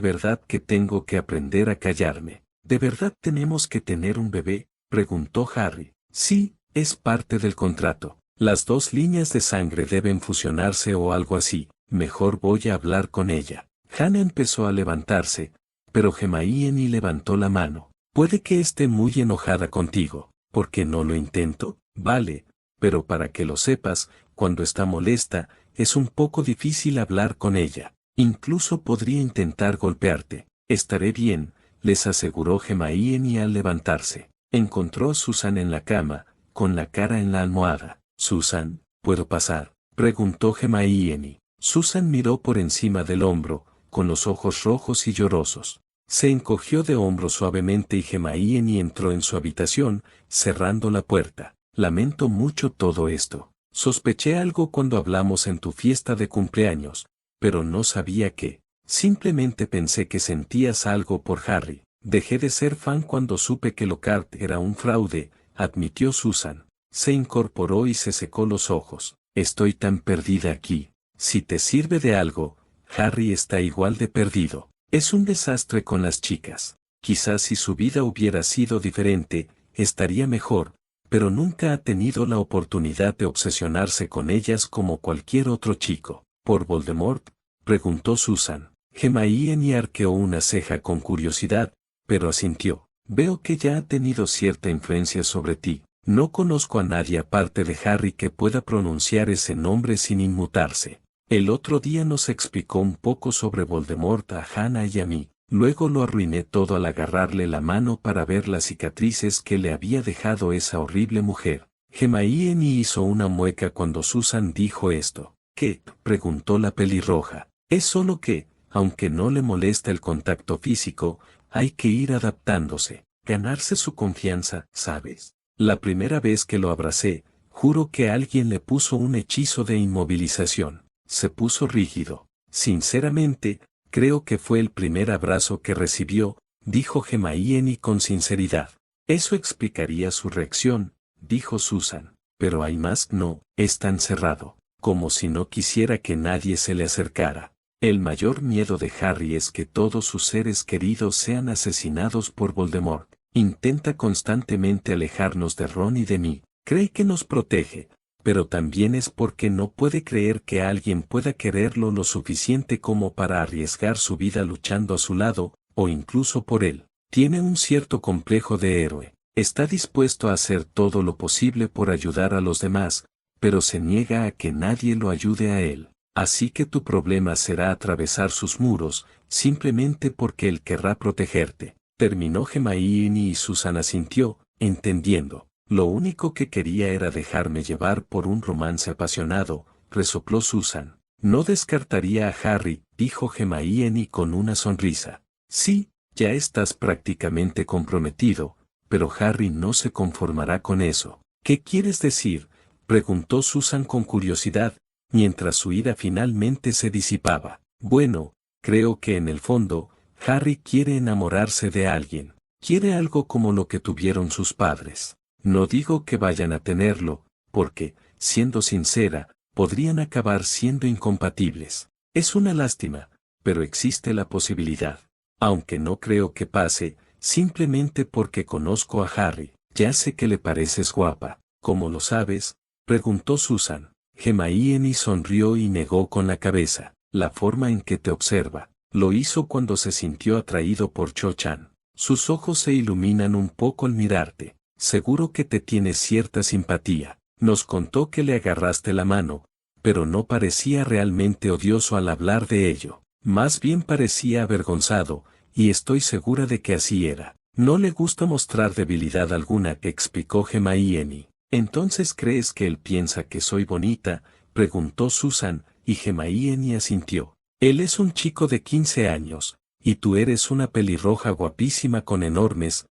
verdad que tengo que aprender a callarme. ¿De verdad tenemos que tener un bebé?, preguntó Harry. Sí, es parte del contrato. Las dos líneas de sangre deben fusionarse o algo así. Mejor voy a hablar con ella. Hannah empezó a levantarse, pero Hermione levantó la mano. Puede que esté muy enojada contigo. ¿Por qué no lo intento? Vale, pero para que lo sepas, cuando está molesta, es un poco difícil hablar con ella. Incluso podría intentar golpearte. Estaré bien, les aseguró Hermione al levantarse. Encontró a Susan en la cama, con la cara en la almohada. Susan, ¿puedo pasar?, preguntó Hermione. Susan miró por encima del hombro, con los ojos rojos y llorosos. Se encogió de hombros suavemente y Hermione entró en su habitación, cerrando la puerta. Lamento mucho todo esto. Sospeché algo cuando hablamos en tu fiesta de cumpleaños, pero no sabía qué. Simplemente pensé que sentías algo por Harry. Dejé de ser fan cuando supe que Lockhart era un fraude, admitió Susan. Se incorporó y se secó los ojos. Estoy tan perdida aquí. Si te sirve de algo, Harry está igual de perdido. Es un desastre con las chicas. Quizás si su vida hubiera sido diferente, estaría mejor, pero nunca ha tenido la oportunidad de obsesionarse con ellas como cualquier otro chico. ¿Por Voldemort?, preguntó Susan. Hermione arqueó una ceja con curiosidad, pero asintió. Veo que ya ha tenido cierta influencia sobre ti. No conozco a nadie aparte de Harry que pueda pronunciar ese nombre sin inmutarse. El otro día nos explicó un poco sobre Voldemort a Hannah y a mí. Luego lo arruiné todo al agarrarle la mano para ver las cicatrices que le había dejado esa horrible mujer. Hermione hizo una mueca cuando Susan dijo esto. ¿Qué?, preguntó la pelirroja. Es solo que, aunque no le molesta el contacto físico, hay que ir adaptándose, ganarse su confianza, ¿sabes? La primera vez que lo abracé, juro que alguien le puso un hechizo de inmovilización. Se puso rígido. Sinceramente, creo que fue el primer abrazo que recibió, dijo Hermione con sinceridad. Eso explicaría su reacción, dijo Susan. Pero hay más, no, es tan cerrado, como si no quisiera que nadie se le acercara. El mayor miedo de Harry es que todos sus seres queridos sean asesinados por Voldemort. Intenta constantemente alejarnos de Ron y de mí. Cree que nos protege, pero también es porque no puede creer que alguien pueda quererlo lo suficiente como para arriesgar su vida luchando a su lado, o incluso por él. Tiene un cierto complejo de héroe. Está dispuesto a hacer todo lo posible por ayudar a los demás, pero se niega a que nadie lo ayude a él. Así que tu problema será atravesar sus muros, simplemente porque él querrá protegerte. Terminó Hermione y Susan asintió, entendiendo. Lo único que quería era dejarme llevar por un romance apasionado, resopló Susan. No descartaría a Harry, dijo Hermione con una sonrisa. Sí, ya estás prácticamente comprometido, pero Harry no se conformará con eso. ¿Qué quieres decir?, preguntó Susan con curiosidad, mientras su ira finalmente se disipaba. Bueno, creo que en el fondo, Harry quiere enamorarse de alguien. Quiere algo como lo que tuvieron sus padres. No digo que vayan a tenerlo, porque, siendo sincera, podrían acabar siendo incompatibles. Es una lástima, pero existe la posibilidad. Aunque no creo que pase, simplemente porque conozco a Harry. Ya sé que le pareces guapa. ¿Cómo lo sabes?, preguntó Susan. Hermione sonrió y negó con la cabeza. La forma en que te observa. Lo hizo cuando se sintió atraído por Cho-Chan. Sus ojos se iluminan un poco al mirarte. Seguro que te tiene cierta simpatía. Nos contó que le agarraste la mano, pero no parecía realmente odioso al hablar de ello. Más bien parecía avergonzado, y estoy segura de que así era. No le gusta mostrar debilidad alguna, explicó Hermione. ¿Entonces crees que él piensa que soy bonita?, preguntó Susan, y Hermione asintió. Él es un chico de 15 años, y tú eres una pelirroja guapísima con enormes,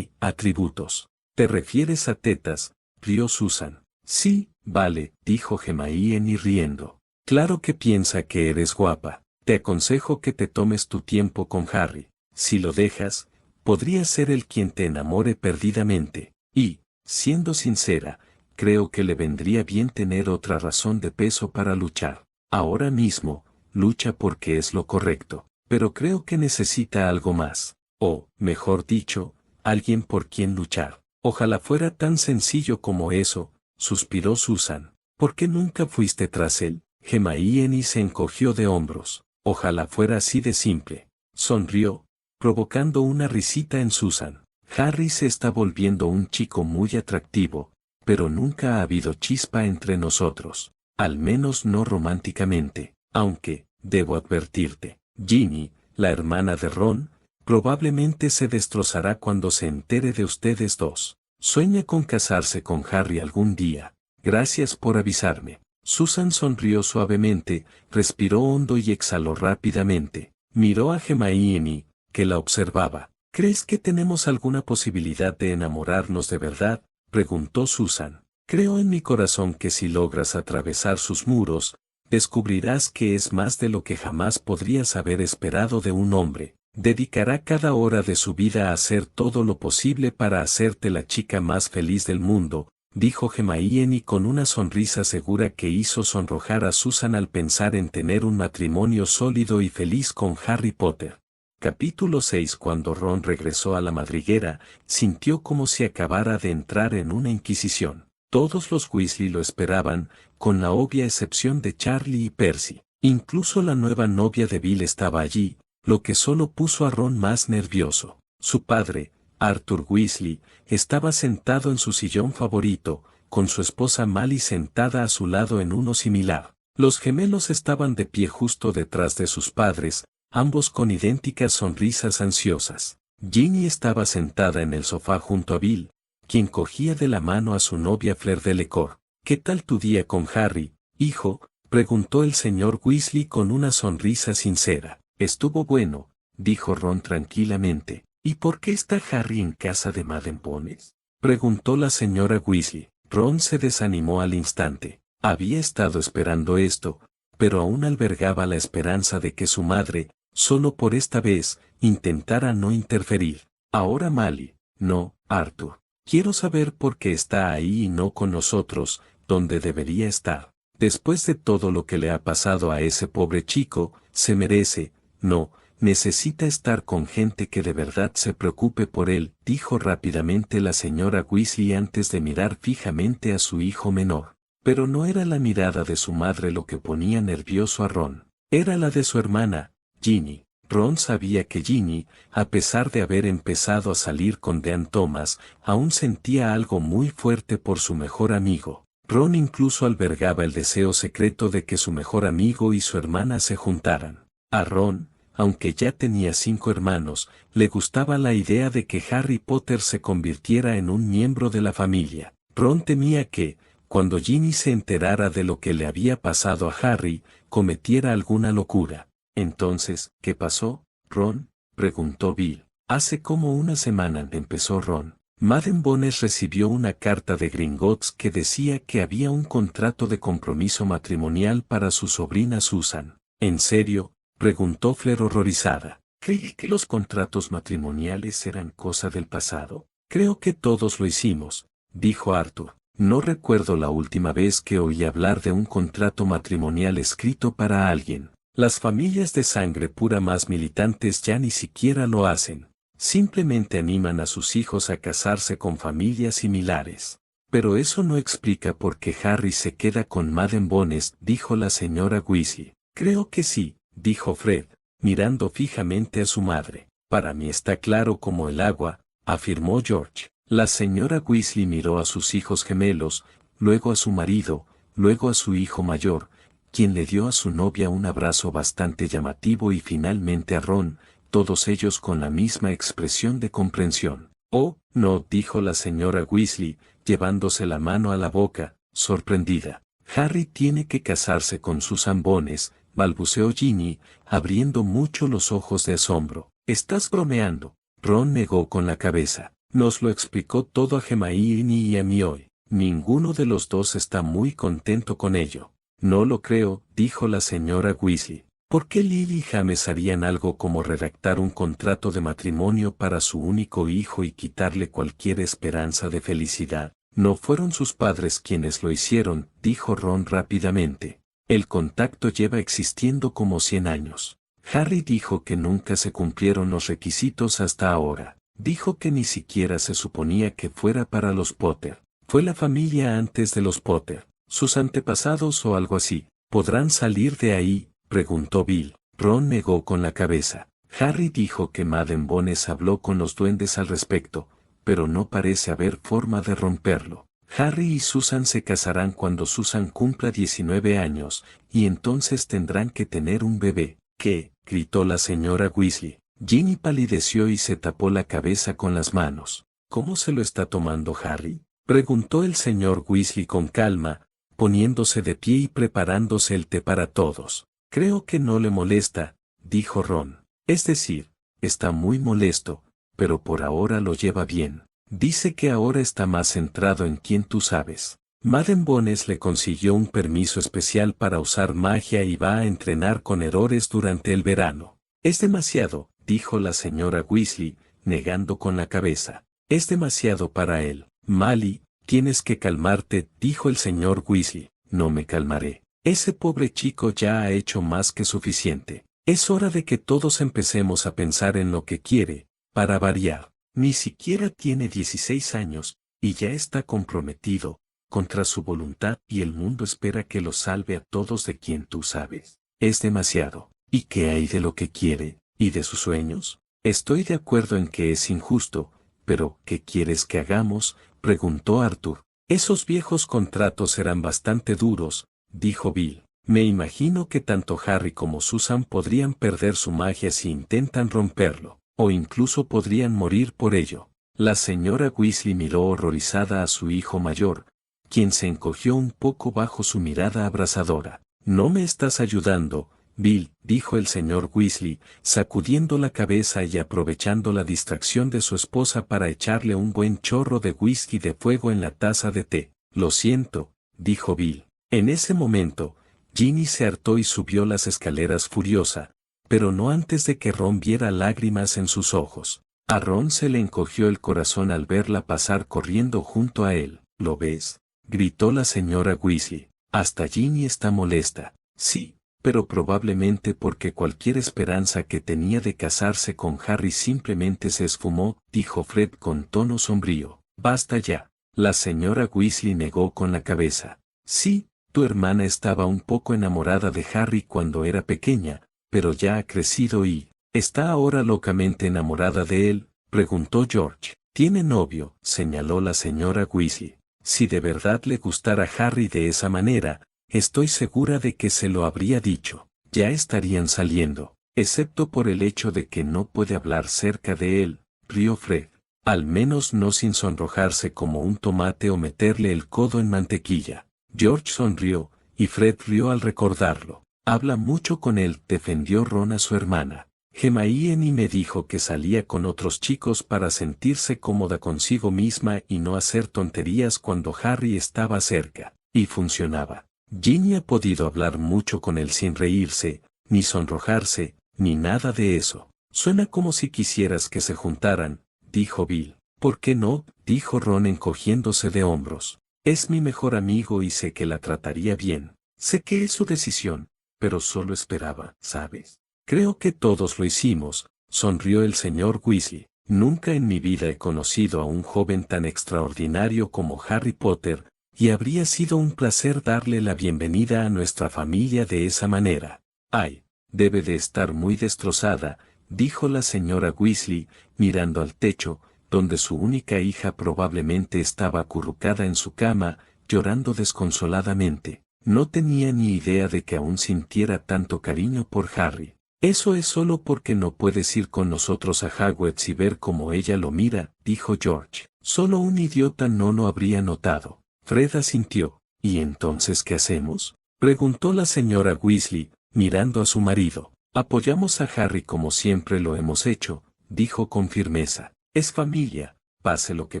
atributos. ¿Te refieres a tetas?, rió Susan. Sí, Vale, dijo Hermione riendo. Claro que piensa que eres guapa. Te aconsejo que te tomes tu tiempo con Harry. Si lo dejas, podría ser él quien te enamore perdidamente. Y, siendo sincera, creo que le vendría bien tener otra razón de peso para luchar. Ahora mismo, lucha porque es lo correcto, pero creo que necesita algo más. O, mejor dicho, alguien por quien luchar. Ojalá fuera tan sencillo como eso, suspiró Susan. ¿Por qué nunca fuiste tras él? Hermione se encogió de hombros. Ojalá fuera así de simple. Sonrió, provocando una risita en Susan. Harry se está volviendo un chico muy atractivo, pero nunca ha habido chispa entre nosotros. Al menos no románticamente, aunque, debo advertirte, Ginny, la hermana de Ron, probablemente se destrozará cuando se entere de ustedes dos. Sueña con casarse con Harry algún día. Gracias por avisarme. Susan sonrió suavemente, respiró hondo y exhaló rápidamente. Miró a Hermione, que la observaba. ¿Crees que tenemos alguna posibilidad de enamorarnos de verdad?, preguntó Susan. Creo en mi corazón que si logras atravesar sus muros, descubrirás que es más de lo que jamás podrías haber esperado de un hombre. Dedicará cada hora de su vida a hacer todo lo posible para hacerte la chica más feliz del mundo, dijo Hermione con una sonrisa segura que hizo sonrojar a Susan al pensar en tener un matrimonio sólido y feliz con Harry Potter. Capítulo 6. Cuando Ron regresó a la madriguera, sintió como si acabara de entrar en una inquisición. Todos los Weasley lo esperaban, con la obvia excepción de Charlie y Percy. Incluso la nueva novia de Bill estaba allí, lo que solo puso a Ron más nervioso. Su padre, Arthur Weasley, estaba sentado en su sillón favorito, con su esposa Mally sentada a su lado en uno similar. Los gemelos estaban de pie justo detrás de sus padres, ambos con idénticas sonrisas ansiosas. Ginny estaba sentada en el sofá junto a Bill, quien cogía de la mano a su novia Fleur Delacour. ¿Qué tal tu día con Harry, hijo?, preguntó el señor Weasley con una sonrisa sincera. Estuvo bueno, dijo Ron tranquilamente. ¿Y por qué está Harry en casa de Madame Bones?, preguntó la señora Weasley. Ron se desanimó al instante. Había estado esperando esto, pero aún albergaba la esperanza de que su madre, solo por esta vez, intentara no interferir. Ahora Mally, no, Arthur. Quiero saber por qué está ahí y no con nosotros, donde debería estar. Después de todo lo que le ha pasado a ese pobre chico, se merece, no, necesita estar con gente que de verdad se preocupe por él, dijo rápidamente la señora Weasley antes de mirar fijamente a su hijo menor. Pero no era la mirada de su madre lo que ponía nervioso a Ron. Era la de su hermana, Ginny. Ron sabía que Ginny, a pesar de haber empezado a salir con Dean Thomas, aún sentía algo muy fuerte por su mejor amigo. Ron incluso albergaba el deseo secreto de que su mejor amigo y su hermana se juntaran. A Ron, aunque ya tenía 5 hermanos, le gustaba la idea de que Harry Potter se convirtiera en un miembro de la familia. Ron temía que, cuando Ginny se enterara de lo que le había pasado a Harry, cometiera alguna locura. Entonces, ¿qué pasó, Ron?, preguntó Bill. Hace como una semana, empezó Ron. Madame Bones recibió una carta de Gringotts que decía que había un contrato de compromiso matrimonial para su sobrina Susan. ¿En serio?, preguntó Fleur horrorizada. ¿Creí que los contratos matrimoniales eran cosa del pasado? Creo que todos lo hicimos, dijo Arthur. No recuerdo la última vez que oí hablar de un contrato matrimonial escrito para alguien. Las familias de sangre pura más militantes ya ni siquiera lo hacen. Simplemente animan a sus hijos a casarse con familias similares. Pero eso no explica por qué Harry se queda con Madame Bones, dijo la señora Weasley. Creo que sí, dijo Fred, mirando fijamente a su madre. Para mí está claro como el agua, afirmó George. La señora Weasley miró a sus hijos gemelos, luego a su marido, luego a su hijo mayor, quien le dio a su novia un abrazo bastante llamativo y finalmente a Ron, todos ellos con la misma expresión de comprensión. Oh, no, dijo la señora Weasley, llevándose la mano a la boca, sorprendida. Harry tiene que casarse con Susan Bones, balbuceó Ginny, abriendo mucho los ojos de asombro. ¿Estás bromeando? Ron negó con la cabeza. Nos lo explicó todo a Hermione y a mí hoy. Ninguno de los dos está muy contento con ello. No lo creo, dijo la señora Weasley. ¿Por qué Lily y James harían algo como redactar un contrato de matrimonio para su único hijo y quitarle cualquier esperanza de felicidad? No fueron sus padres quienes lo hicieron, dijo Ron rápidamente. El contacto lleva existiendo como 100 años. Harry dijo que nunca se cumplieron los requisitos hasta ahora. Dijo que ni siquiera se suponía que fuera para los Potter. Fue la familia antes de los Potter, sus antepasados o algo así. ¿Podrán salir de ahí?, preguntó Bill. Ron negó con la cabeza. Harry dijo que Madame Bones habló con los duendes al respecto, pero no parece haber forma de romperlo. Harry y Susan se casarán cuando Susan cumpla 19 años, y entonces tendrán que tener un bebé. ¿Qué?, gritó la señora Weasley. Ginny palideció y se tapó la cabeza con las manos. ¿Cómo se lo está tomando Harry?, preguntó el señor Weasley con calma, poniéndose de pie y preparándose el té para todos. Creo que no le molesta, dijo Ron. Es decir, está muy molesto, pero por ahora lo lleva bien. Dice que ahora está más centrado en quien tú sabes. Madame Bones le consiguió un permiso especial para usar magia y va a entrenar con errores durante el verano. Es demasiado, dijo la señora Weasley, negando con la cabeza. Es demasiado para él. Mally, tienes que calmarte, dijo el señor Weasley. No me calmaré. Ese pobre chico ya ha hecho más que suficiente. Es hora de que todos empecemos a pensar en lo que quiere, para variar. Ni siquiera tiene 16 años, y ya está comprometido, contra su voluntad, y el mundo espera que lo salve a todos de quien tú sabes. Es demasiado. ¿Y qué hay de lo que quiere, y de sus sueños? Estoy de acuerdo en que es injusto, pero ¿qué quieres que hagamos?, preguntó Arthur. Esos viejos contratos serán bastante duros, dijo Bill. Me imagino que tanto Harry como Susan podrían perder su magia si intentan romperlo, o incluso podrían morir por ello. La señora Weasley miró horrorizada a su hijo mayor, quien se encogió un poco bajo su mirada abrasadora. No me estás ayudando, Bill, dijo el señor Weasley, sacudiendo la cabeza y aprovechando la distracción de su esposa para echarle un buen chorro de whisky de fuego en la taza de té. Lo siento, dijo Bill. En ese momento, Ginny se hartó y subió las escaleras furiosa, pero no antes de que Ron viera lágrimas en sus ojos. A Ron se le encogió el corazón al verla pasar corriendo junto a él. ¿Lo ves?, gritó la señora Weasley. Hasta Ginny está molesta. Sí, pero probablemente porque cualquier esperanza que tenía de casarse con Harry simplemente se esfumó, dijo Fred con tono sombrío. Basta ya. La señora Weasley negó con la cabeza. Sí, tu hermana estaba un poco enamorada de Harry cuando era pequeña, pero ya ha crecido y ¿está ahora locamente enamorada de él?, preguntó George. Tiene novio, señaló la señora Weasley. Si de verdad le gustara Harry de esa manera, estoy segura de que se lo habría dicho. Ya estarían saliendo, excepto por el hecho de que no puede hablar cerca de él, rió Fred. Al menos no sin sonrojarse como un tomate o meterle el codo en mantequilla. George sonrió, y Fred rió al recordarlo. Habla mucho con él, defendió Ron a su hermana. Hermione me dijo que salía con otros chicos para sentirse cómoda consigo misma y no hacer tonterías cuando Harry estaba cerca. Y funcionaba. Ginny ha podido hablar mucho con él sin reírse, ni sonrojarse, ni nada de eso. Suena como si quisieras que se juntaran, dijo Bill. ¿Por qué no?, dijo Ron encogiéndose de hombros. Es mi mejor amigo y sé que la trataría bien. Sé que es su decisión, pero solo esperaba, ¿sabes? Creo que todos lo hicimos, sonrió el señor Weasley. Nunca en mi vida he conocido a un joven tan extraordinario como Harry Potter, y habría sido un placer darle la bienvenida a nuestra familia de esa manera. Ay, debe de estar muy destrozada, dijo la señora Weasley, mirando al techo, donde su única hija probablemente estaba acurrucada en su cama, llorando desconsoladamente. No tenía ni idea de que aún sintiera tanto cariño por Harry. Eso es solo porque no puedes ir con nosotros a Hogwarts y ver cómo ella lo mira, dijo George. Solo un idiota no lo habría notado. Fred asintió. ¿Y entonces qué hacemos?, preguntó la señora Weasley, mirando a su marido. Apoyamos a Harry como siempre lo hemos hecho, dijo con firmeza. Es familia, pase lo que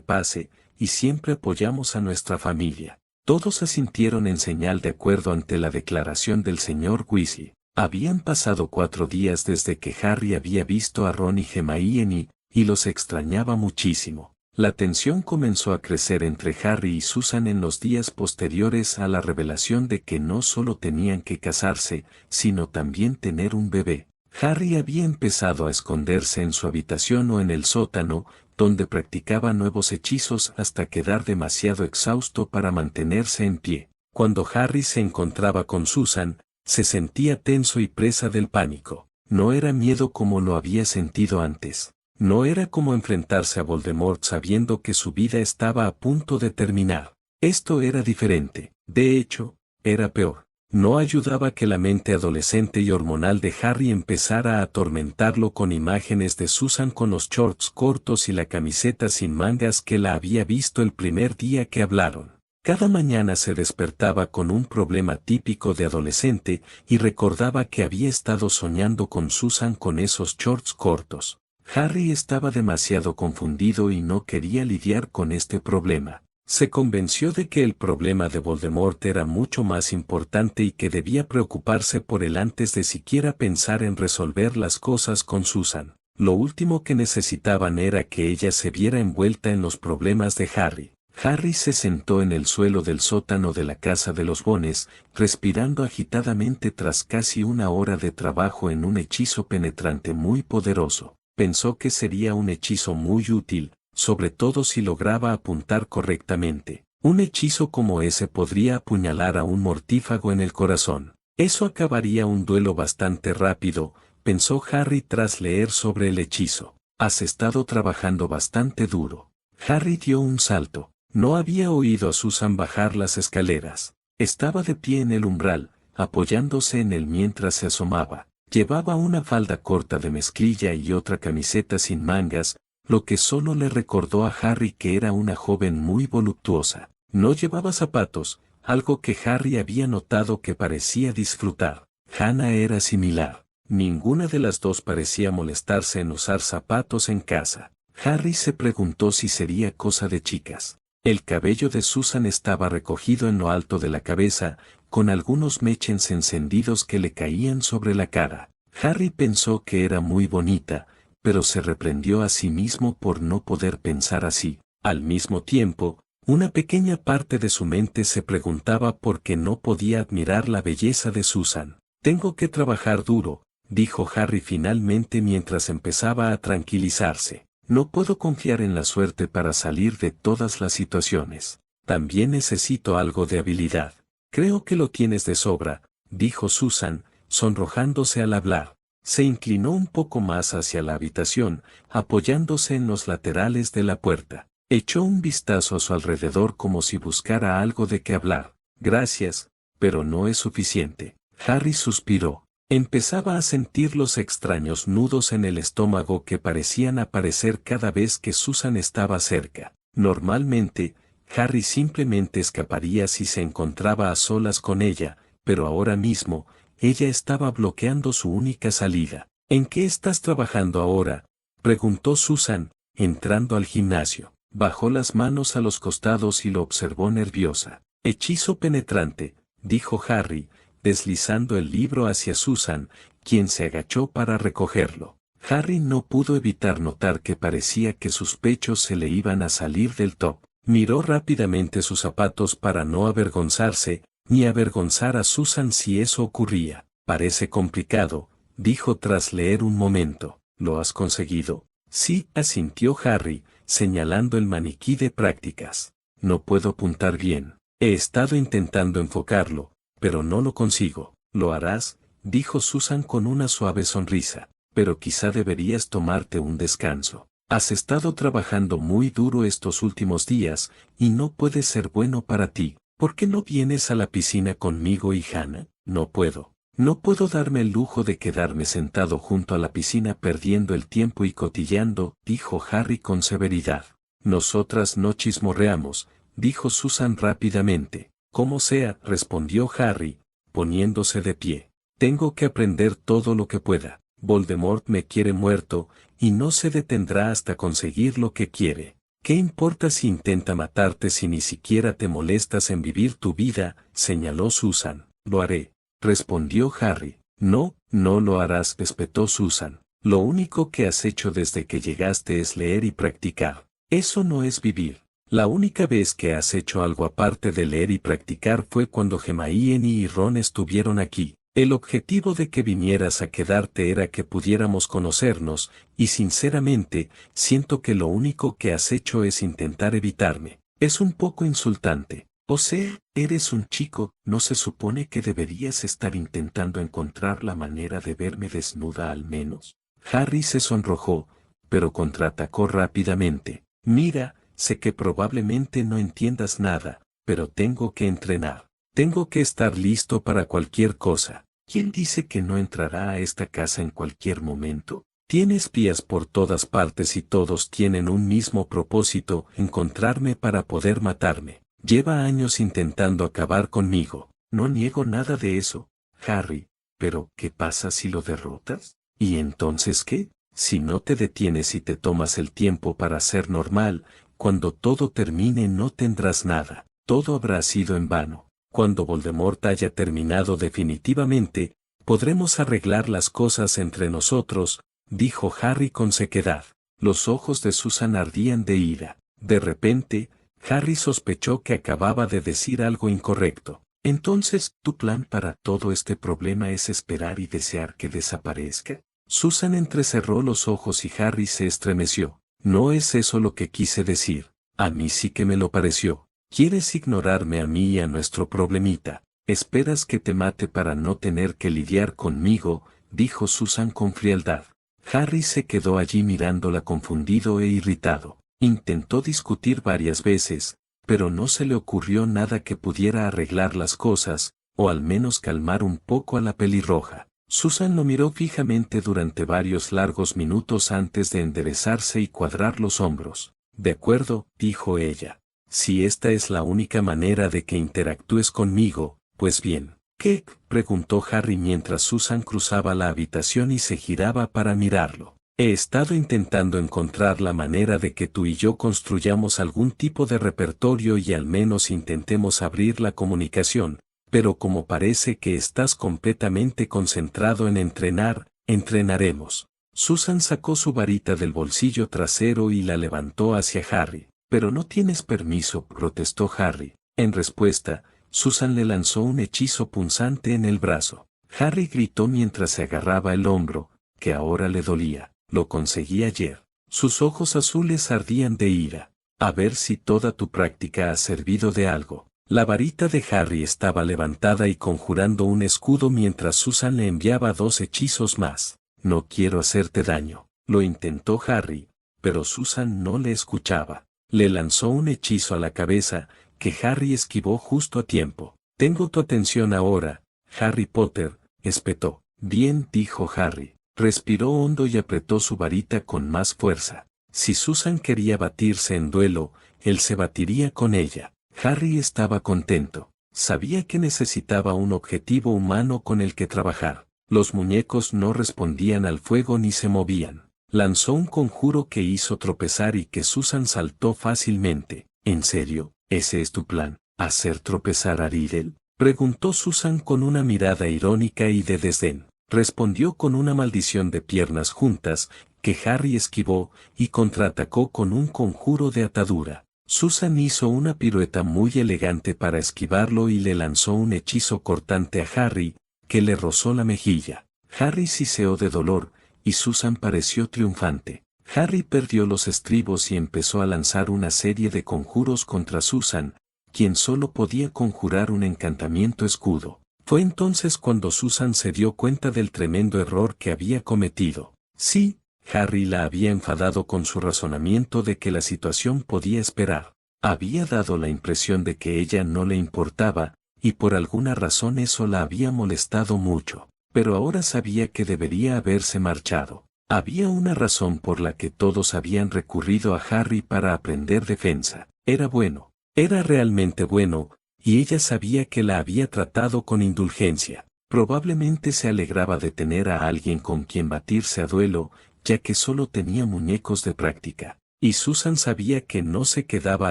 pase, y siempre apoyamos a nuestra familia. Todos asintieron en señal de acuerdo ante la declaración del señor Weasley. Habían pasado 4 días desde que Harry había visto a Ron y Hermione, y los extrañaba muchísimo. La tensión comenzó a crecer entre Harry y Susan en los días posteriores a la revelación de que no solo tenían que casarse, sino también tener un bebé. Harry había empezado a esconderse en su habitación o en el sótano, donde practicaba nuevos hechizos hasta quedar demasiado exhausto para mantenerse en pie. Cuando Harry se encontraba con Susan, se sentía tenso y presa del pánico. No era miedo como lo había sentido antes. No era como enfrentarse a Voldemort sabiendo que su vida estaba a punto de terminar. Esto era diferente. De hecho, era peor. No ayudaba que la mente adolescente y hormonal de Harry empezara a atormentarlo con imágenes de Susan con los shorts cortos y la camiseta sin mangas que la había visto el primer día que hablaron. Cada mañana se despertaba con un problema típico de adolescente y recordaba que había estado soñando con Susan con esos shorts cortos. Harry estaba demasiado confundido y no quería lidiar con este problema. Se convenció de que el problema de Voldemort era mucho más importante y que debía preocuparse por él antes de siquiera pensar en resolver las cosas con Susan. Lo último que necesitaban era que ella se viera envuelta en los problemas de Harry. Harry se sentó en el suelo del sótano de la casa de los Bones, respirando agitadamente tras casi 1 hora de trabajo en un hechizo penetrante muy poderoso. Pensó que sería un hechizo muy útil, sobre todo si lograba apuntar correctamente. Un hechizo como ese podría apuñalar a un mortífago en el corazón. Eso acabaría un duelo bastante rápido, pensó Harry tras leer sobre el hechizo. Has estado trabajando bastante duro. Harry dio un salto. No había oído a Susan bajar las escaleras. Estaba de pie en el umbral, apoyándose en él mientras se asomaba. Llevaba una falda corta de mezclilla y otra camiseta sin mangas, lo que solo le recordó a Harry que era una joven muy voluptuosa. No llevaba zapatos, algo que Harry había notado que parecía disfrutar. Hannah era similar. Ninguna de las dos parecía molestarse en usar zapatos en casa. Harry se preguntó si sería cosa de chicas. El cabello de Susan estaba recogido en lo alto de la cabeza, con algunos mechens encendidos que le caían sobre la cara. Harry pensó que era muy bonita, pero se reprendió a sí mismo por no poder pensar así. Al mismo tiempo, una pequeña parte de su mente se preguntaba por qué no podía admirar la belleza de Susan. Tengo que trabajar duro, dijo Harry finalmente mientras empezaba a tranquilizarse. No puedo confiar en la suerte para salir de todas las situaciones. También necesito algo de habilidad. Creo que lo tienes de sobra, dijo Susan, sonrojándose al hablar. Se inclinó un poco más hacia la habitación, apoyándose en los laterales de la puerta. Echó un vistazo a su alrededor como si buscara algo de qué hablar. Gracias, pero no es suficiente. Harry suspiró. Empezaba a sentir los extraños nudos en el estómago que parecían aparecer cada vez que Susan estaba cerca. Normalmente, Harry simplemente escaparía si se encontraba a solas con ella, pero ahora mismo, ella estaba bloqueando su única salida. ¿En qué estás trabajando ahora?, preguntó Susan, entrando al gimnasio. Bajó las manos a los costados y lo observó nerviosa. Hechizo penetrante, dijo Harry, deslizando el libro hacia Susan, quien se agachó para recogerlo. Harry no pudo evitar notar que parecía que sus pechos se le iban a salir del top. Miró rápidamente sus zapatos para no avergonzarse, ni avergonzar a Susan si eso ocurría. Parece complicado, dijo tras leer un momento. ¿Lo has conseguido? Sí, asintió Harry, señalando el maniquí de prácticas. No puedo apuntar bien. He estado intentando enfocarlo, pero no lo consigo. ¿Lo harás?, dijo Susan con una suave sonrisa. Pero quizá deberías tomarte un descanso. Has estado trabajando muy duro estos últimos días, y no puede ser bueno para ti. ¿Por qué no vienes a la piscina conmigo y Hannah? No puedo. No puedo darme el lujo de quedarme sentado junto a la piscina perdiendo el tiempo y cotilleando, dijo Harry con severidad. Nosotras no chismorreamos, dijo Susan rápidamente. Como sea, respondió Harry, poniéndose de pie. Tengo que aprender todo lo que pueda. Voldemort me quiere muerto, y no se detendrá hasta conseguir lo que quiere. ¿Qué importa si intenta matarte si ni siquiera te molestas en vivir tu vida?, señaló Susan. Lo haré, respondió Harry. No, no lo harás, espetó Susan. Lo único que has hecho desde que llegaste es leer y practicar. Eso no es vivir. La única vez que has hecho algo aparte de leer y practicar fue cuando Hermione y Ron estuvieron aquí. El objetivo de que vinieras a quedarte era que pudiéramos conocernos, y sinceramente, siento que lo único que has hecho es intentar evitarme. Es un poco insultante. O sea, eres un chico, ¿no se supone que deberías estar intentando encontrar la manera de verme desnuda al menos? Harry se sonrojó, pero contraatacó rápidamente. Mira, sé que probablemente no entiendas nada, pero tengo que entrenar. Tengo que estar listo para cualquier cosa. ¿Quién dice que no entrará a esta casa en cualquier momento? Tiene espías por todas partes y todos tienen un mismo propósito, encontrarme para poder matarme. Lleva años intentando acabar conmigo. No niego nada de eso, Harry, pero ¿qué pasa si lo derrotas? ¿Y entonces qué? Si no te detienes y te tomas el tiempo para ser normal, cuando todo termine no tendrás nada. Todo habrá sido en vano. Cuando Voldemort haya terminado definitivamente, podremos arreglar las cosas entre nosotros, dijo Harry con sequedad. Los ojos de Susan ardían de ira. De repente, Harry sospechó que acababa de decir algo incorrecto. Entonces, ¿tu plan para todo este problema es esperar y desear que desaparezca? Susan entrecerró los ojos y Harry se estremeció. No es eso lo que quise decir. A mí sí que me lo pareció. ¿Quieres ignorarme a mí y a nuestro problemita? ¿Esperas que te mate para no tener que lidiar conmigo?, dijo Susan con frialdad. Harry se quedó allí mirándola confundido e irritado. Intentó discutir varias veces, pero no se le ocurrió nada que pudiera arreglar las cosas, o al menos calmar un poco a la pelirroja. Susan lo miró fijamente durante varios largos minutos antes de enderezarse y cuadrar los hombros. De acuerdo, dijo ella. Si esta es la única manera de que interactúes conmigo, pues bien. ¿Qué?, preguntó Harry mientras Susan cruzaba la habitación y se giraba para mirarlo. He estado intentando encontrar la manera de que tú y yo construyamos algún tipo de repertorio y al menos intentemos abrir la comunicación, pero como parece que estás completamente concentrado en entrenar, entrenaremos. Susan sacó su varita del bolsillo trasero y la levantó hacia Harry. Pero no tienes permiso, protestó Harry. En respuesta, Susan le lanzó un hechizo punzante en el brazo. Harry gritó mientras se agarraba el hombro, que ahora le dolía. Lo conseguí ayer. Sus ojos azules ardían de ira. A ver si toda tu práctica ha servido de algo. La varita de Harry estaba levantada y conjurando un escudo mientras Susan le enviaba 2 hechizos más. No quiero hacerte daño, lo intentó Harry, pero Susan no le escuchaba. Le lanzó un hechizo a la cabeza, que Harry esquivó justo a tiempo. Tengo tu atención ahora, Harry Potter, espetó. Bien, dijo Harry. Respiró hondo y apretó su varita con más fuerza. Si Susan quería batirse en duelo, él se batiría con ella. Harry estaba contento. Sabía que necesitaba un objetivo humano con el que trabajar. Los muñecos no respondían al fuego ni se movían. Lanzó un conjuro que hizo tropezar y que Susan saltó fácilmente. ¿En serio? ¿Ese es tu plan? ¿Hacer tropezar a Riddle?, preguntó Susan con una mirada irónica y de desdén. Respondió con una maldición de piernas juntas, que Harry esquivó, y contraatacó con un conjuro de atadura. Susan hizo una pirueta muy elegante para esquivarlo y le lanzó un hechizo cortante a Harry, que le rozó la mejilla. Harry siseó de dolor, y Susan pareció triunfante. Harry perdió los estribos y empezó a lanzar una serie de conjuros contra Susan, quien solo podía conjurar un encantamiento escudo. Fue entonces cuando Susan se dio cuenta del tremendo error que había cometido. Sí, Harry la había enfadado con su razonamiento de que la situación podía esperar. Había dado la impresión de que ella no le importaba, y por alguna razón eso la había molestado mucho. Pero ahora sabía que debería haberse marchado. Había una razón por la que todos habían recurrido a Harry para aprender defensa. Era bueno, era realmente bueno, y ella sabía que la había tratado con indulgencia. Probablemente se alegraba de tener a alguien con quien batirse a duelo, ya que solo tenía muñecos de práctica. Y Susan sabía que no se quedaba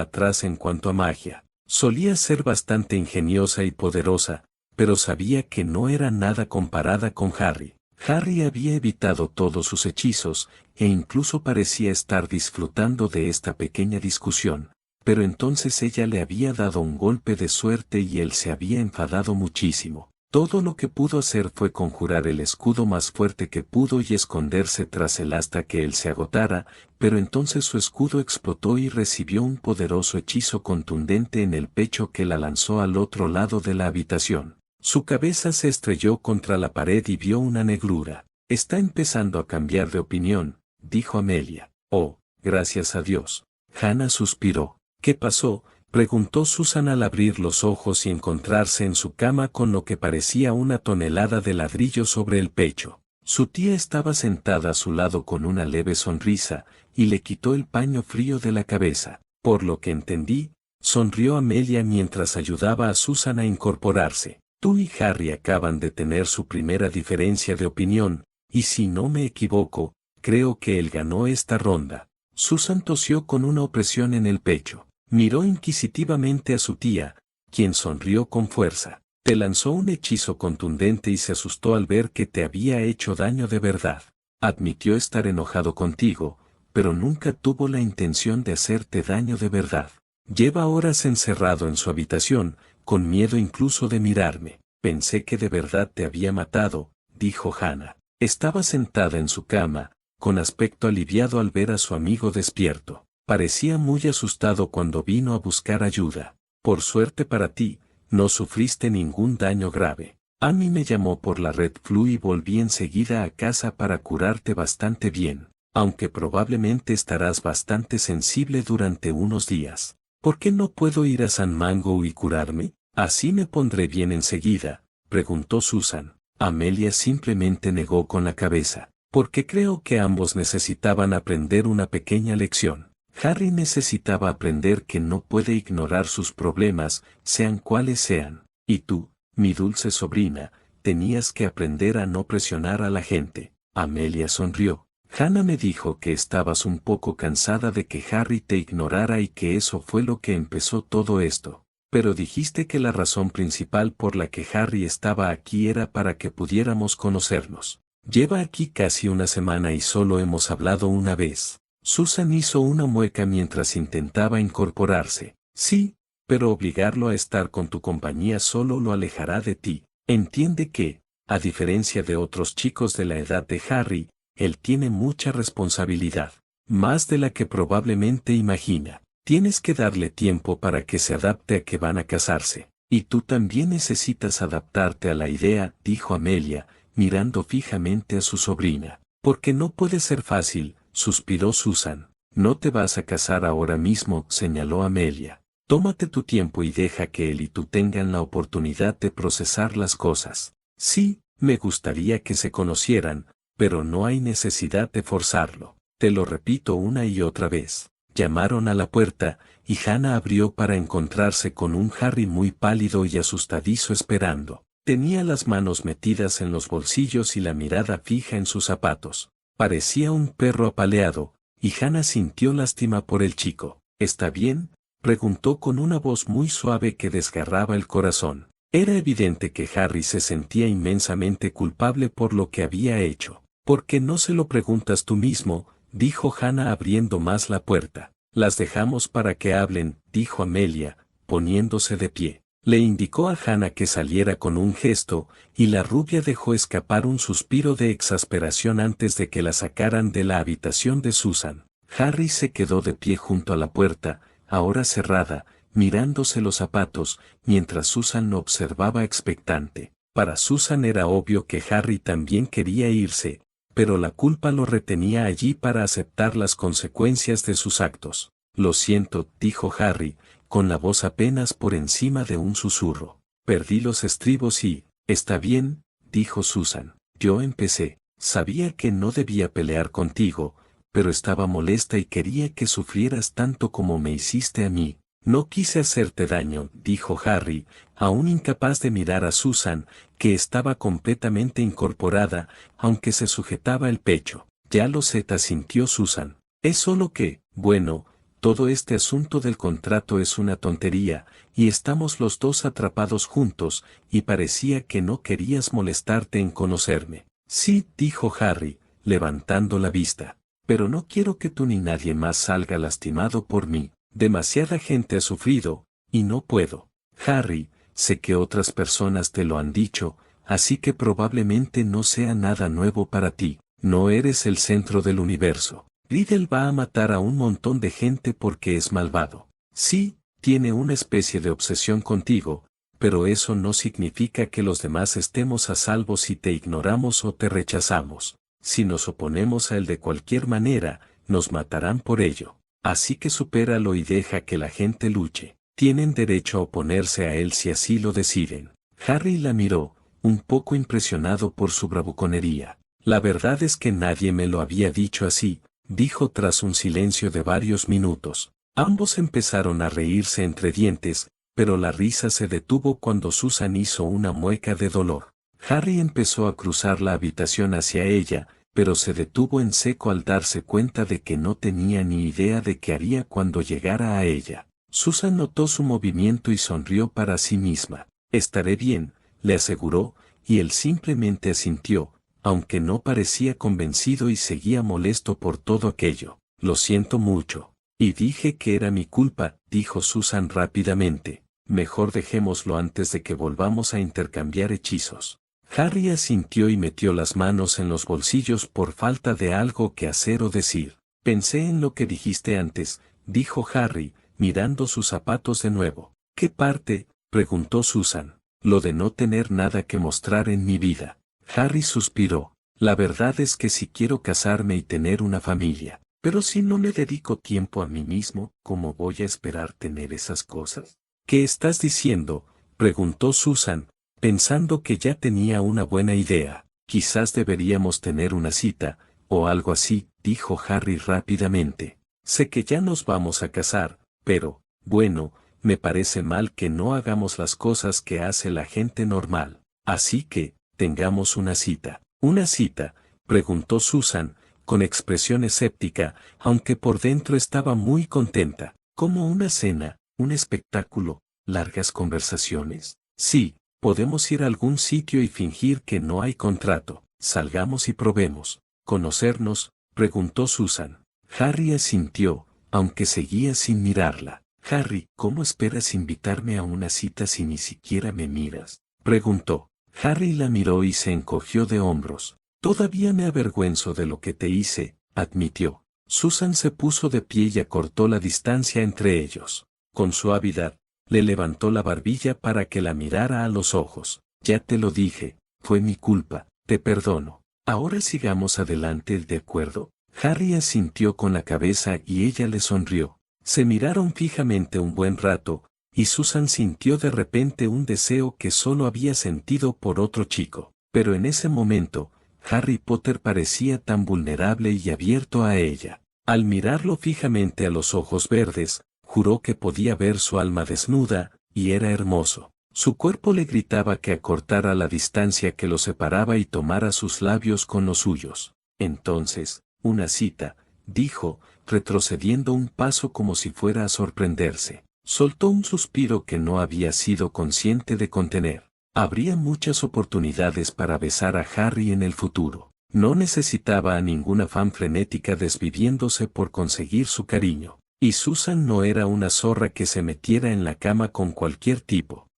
atrás en cuanto a magia. Solía ser bastante ingeniosa y poderosa, pero sabía que no era nada comparada con Harry. Harry había evitado todos sus hechizos, e incluso parecía estar disfrutando de esta pequeña discusión, pero entonces ella le había dado un golpe de suerte y él se había enfadado muchísimo. Todo lo que pudo hacer fue conjurar el escudo más fuerte que pudo y esconderse tras él hasta que él se agotara, pero entonces su escudo explotó y recibió un poderoso hechizo contundente en el pecho que la lanzó al otro lado de la habitación. Su cabeza se estrelló contra la pared y vio una negrura. Está empezando a cambiar de opinión, dijo Amelia. Oh, gracias a Dios. Hannah suspiró. ¿Qué pasó?, preguntó Susan al abrir los ojos y encontrarse en su cama con lo que parecía una tonelada de ladrillos sobre el pecho. Su tía estaba sentada a su lado con una leve sonrisa, y le quitó el paño frío de la cabeza. Por lo que entendí, sonrió Amelia mientras ayudaba a Susan a incorporarse. Tú y Harry acaban de tener su primera diferencia de opinión, y si no me equivoco, creo que él ganó esta ronda. Susan tosió con una opresión en el pecho. Miró inquisitivamente a su tía, quien sonrió con fuerza. Te lanzó un hechizo contundente y se asustó al ver que te había hecho daño de verdad. Admitió estar enojado contigo, pero nunca tuvo la intención de hacerte daño de verdad. Lleva horas encerrado en su habitación, con miedo incluso de mirarme. Pensé que de verdad te había matado, dijo Hannah. Estaba sentada en su cama, con aspecto aliviado al ver a su amigo despierto. Parecía muy asustado cuando vino a buscar ayuda. Por suerte para ti, no sufriste ningún daño grave. Amy me llamó por la Red Flu y volví enseguida a casa para curarte bastante bien, aunque probablemente estarás bastante sensible durante unos días. ¿Por qué no puedo ir a San Mango y curarme? Así me pondré bien enseguida, preguntó Susan. Amelia simplemente negó con la cabeza, porque creo que ambos necesitaban aprender una pequeña lección. Harry necesitaba aprender que no puede ignorar sus problemas, sean cuales sean. Y tú, mi dulce sobrina, tenías que aprender a no presionar a la gente. Amelia sonrió. Hannah me dijo que estabas un poco cansada de que Harry te ignorara y que eso fue lo que empezó todo esto. Pero dijiste que la razón principal por la que Harry estaba aquí era para que pudiéramos conocernos. Lleva aquí casi una semana y solo hemos hablado una vez. Susan hizo una mueca mientras intentaba incorporarse. Sí, pero obligarlo a estar con tu compañía solo lo alejará de ti. Entiende que, a diferencia de otros chicos de la edad de Harry, él tiene mucha responsabilidad, más de la que probablemente imagina. Tienes que darle tiempo para que se adapte a que van a casarse. Y tú también necesitas adaptarte a la idea, dijo Amelia, mirando fijamente a su sobrina. Porque no puede ser fácil, suspiró Susan. No te vas a casar ahora mismo, señaló Amelia. Tómate tu tiempo y deja que él y tú tengan la oportunidad de procesar las cosas. Sí, me gustaría que se conocieran, pero no hay necesidad de forzarlo. Te lo repito una y otra vez. Llamaron a la puerta, y Hannah abrió para encontrarse con un Harry muy pálido y asustadizo esperando. Tenía las manos metidas en los bolsillos y la mirada fija en sus zapatos. Parecía un perro apaleado, y Hannah sintió lástima por el chico. ¿Está bien?, preguntó con una voz muy suave que desgarraba el corazón. Era evidente que Harry se sentía inmensamente culpable por lo que había hecho. ¿Por qué no se lo preguntas tú mismo?, dijo Hannah abriendo más la puerta. Las dejamos para que hablen, dijo Amelia, poniéndose de pie. Le indicó a Hannah que saliera con un gesto, y la rubia dejó escapar un suspiro de exasperación antes de que la sacaran de la habitación de Susan. Harry se quedó de pie junto a la puerta, ahora cerrada, mirándose los zapatos, mientras Susan lo observaba expectante. Para Susan era obvio que Harry también quería irse, pero la culpa lo retenía allí para aceptar las consecuencias de sus actos. Lo siento, dijo Harry, con la voz apenas por encima de un susurro. Perdí los estribos y, está bien, dijo Susan. Yo empecé. Sabía que no debía pelear contigo, pero estaba molesta y quería que sufrieras tanto como me hiciste a mí. No quise hacerte daño, dijo Harry, aún incapaz de mirar a Susan, que estaba completamente incorporada, aunque se sujetaba el pecho. Ya lo sé, sintió Susan. Es solo que, Bueno, todo este asunto del contrato es una tontería, y estamos los dos atrapados juntos, y parecía que no querías molestarte en conocerme. Sí, dijo Harry, levantando la vista. Pero no quiero que tú ni nadie más salga lastimado por mí. Demasiada gente ha sufrido, y no puedo. Harry, sé que otras personas te lo han dicho, así que probablemente no sea nada nuevo para ti. No eres el centro del universo. Riddle va a matar a un montón de gente porque es malvado. Sí, tiene una especie de obsesión contigo, pero eso no significa que los demás estemos a salvo si te ignoramos o te rechazamos. Si nos oponemos a él de cualquier manera, nos matarán por ello. Así que supéralo y deja que la gente luche. Tienen derecho a oponerse a él si así lo deciden. Harry la miró, un poco impresionado por su bravuconería. La verdad es que nadie me lo había dicho así, dijo tras un silencio de varios minutos. Ambos empezaron a reírse entre dientes, pero la risa se detuvo cuando Susan hizo una mueca de dolor. Harry empezó a cruzar la habitación hacia ella, pero se detuvo en seco al darse cuenta de que no tenía ni idea de qué haría cuando llegara a ella. Susan notó su movimiento y sonrió para sí misma. Estaré bien, le aseguró, y él simplemente asintió, aunque no parecía convencido y seguía molesto por todo aquello. Lo siento mucho. Y dije que era mi culpa, dijo Susan rápidamente. Mejor dejémoslo antes de que volvamos a intercambiar hechizos. Harry asintió y metió las manos en los bolsillos por falta de algo que hacer o decir. Pensé en lo que dijiste antes, dijo Harry, mirando sus zapatos de nuevo. ¿Qué parte? Preguntó Susan. Lo de no tener nada que mostrar en mi vida. Harry suspiró. La verdad es que si quiero casarme y tener una familia. Pero si no le dedico tiempo a mí mismo, ¿cómo voy a esperar tener esas cosas? ¿Qué estás diciendo? Preguntó Susan, pensando que ya tenía una buena idea. Quizás deberíamos tener una cita, o algo así, dijo Harry rápidamente. Sé que ya nos vamos a casar, pero, bueno, me parece mal que no hagamos las cosas que hace la gente normal. Así que, tengamos una cita. ¿Una cita? Preguntó Susan, con expresión escéptica, aunque por dentro estaba muy contenta. ¿Como una cena, un espectáculo, largas conversaciones? Sí, podemos ir a algún sitio y fingir que no hay contrato. Salgamos y probemos. ¿Conocernos? Preguntó Susan. Harry asintió, aunque seguía sin mirarla. Harry, ¿cómo esperas invitarme a una cita si ni siquiera me miras? Preguntó. Harry la miró y se encogió de hombros. Todavía me avergüenzo de lo que te hice, admitió. Susan se puso de pie y acortó la distancia entre ellos. Con suavidad, le levantó la barbilla para que la mirara a los ojos. Ya te lo dije, fue mi culpa, te perdono. Ahora sigamos adelante, ¿de acuerdo? Harry asintió con la cabeza y ella le sonrió. Se miraron fijamente un buen rato, y Susan sintió de repente un deseo que solo había sentido por otro chico. Pero en ese momento, Harry Potter parecía tan vulnerable y abierto a ella. Al mirarlo fijamente a los ojos verdes, juró que podía ver su alma desnuda, y era hermoso. Su cuerpo le gritaba que acortara la distancia que lo separaba y tomara sus labios con los suyos. Entonces, una cita, dijo, retrocediendo un paso como si fuera a sorprenderse. Soltó un suspiro que no había sido consciente de contener. Habría muchas oportunidades para besar a Harry en el futuro. No necesitaba a ninguna fan frenética desviviéndose por conseguir su cariño. Y Susan no era una zorra que se metiera en la cama con cualquier tipo.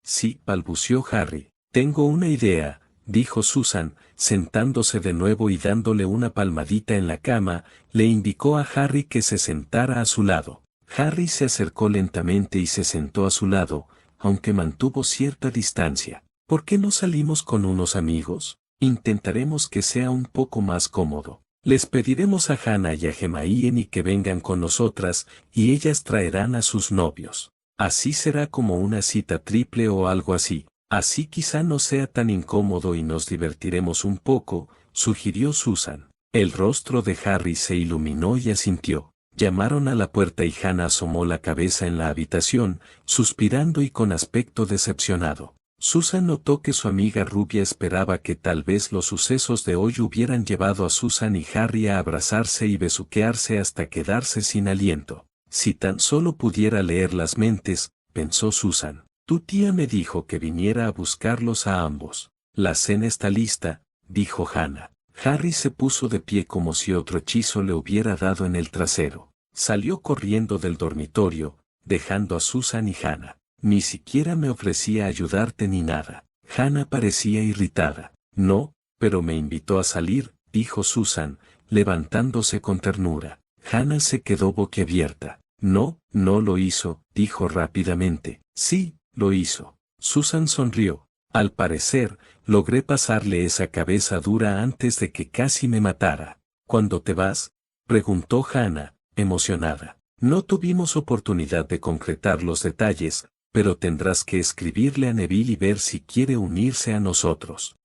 Sí, balbuceó Harry. Tengo una idea, dijo Susan, sentándose de nuevo y dándole una palmadita en la cama, le indicó a Harry que se sentara a su lado. Harry se acercó lentamente y se sentó a su lado, aunque mantuvo cierta distancia. ¿Por qué no salimos con unos amigos? Intentaremos que sea un poco más cómodo. Les pediremos a Hannah y a Hermione que vengan con nosotras, y ellas traerán a sus novios. Así será como una cita triple o algo así. Así quizá no sea tan incómodo y nos divertiremos un poco, sugirió Susan. El rostro de Harry se iluminó y asintió. Llamaron a la puerta y Hannah asomó la cabeza en la habitación, suspirando y con aspecto decepcionado. Susan notó que su amiga rubia esperaba que tal vez los sucesos de hoy hubieran llevado a Susan y Harry a abrazarse y besuquearse hasta quedarse sin aliento. Si tan solo pudiera leer las mentes, pensó Susan. Tu tía me dijo que viniera a buscarlos a ambos. La cena está lista, dijo Hannah. Harry se puso de pie como si otro hechizo le hubiera dado en el trasero. Salió corriendo del dormitorio, dejando a Susan y Hannah. Ni siquiera me ofrecía ayudarte ni nada. Hannah parecía irritada. No, pero me invitó a salir, dijo Susan, levantándose con ternura. Hannah se quedó boquiabierta. No, no lo hizo, dijo rápidamente. Sí, lo hizo. Susan sonrió. Al parecer, logré pasarle esa cabeza dura antes de que casi me matara. ¿Cuándo te vas?, preguntó Hannah, emocionada. No tuvimos oportunidad de concretar los detalles, pero tendrás que escribirle a Neville y ver si quiere unirse a nosotros.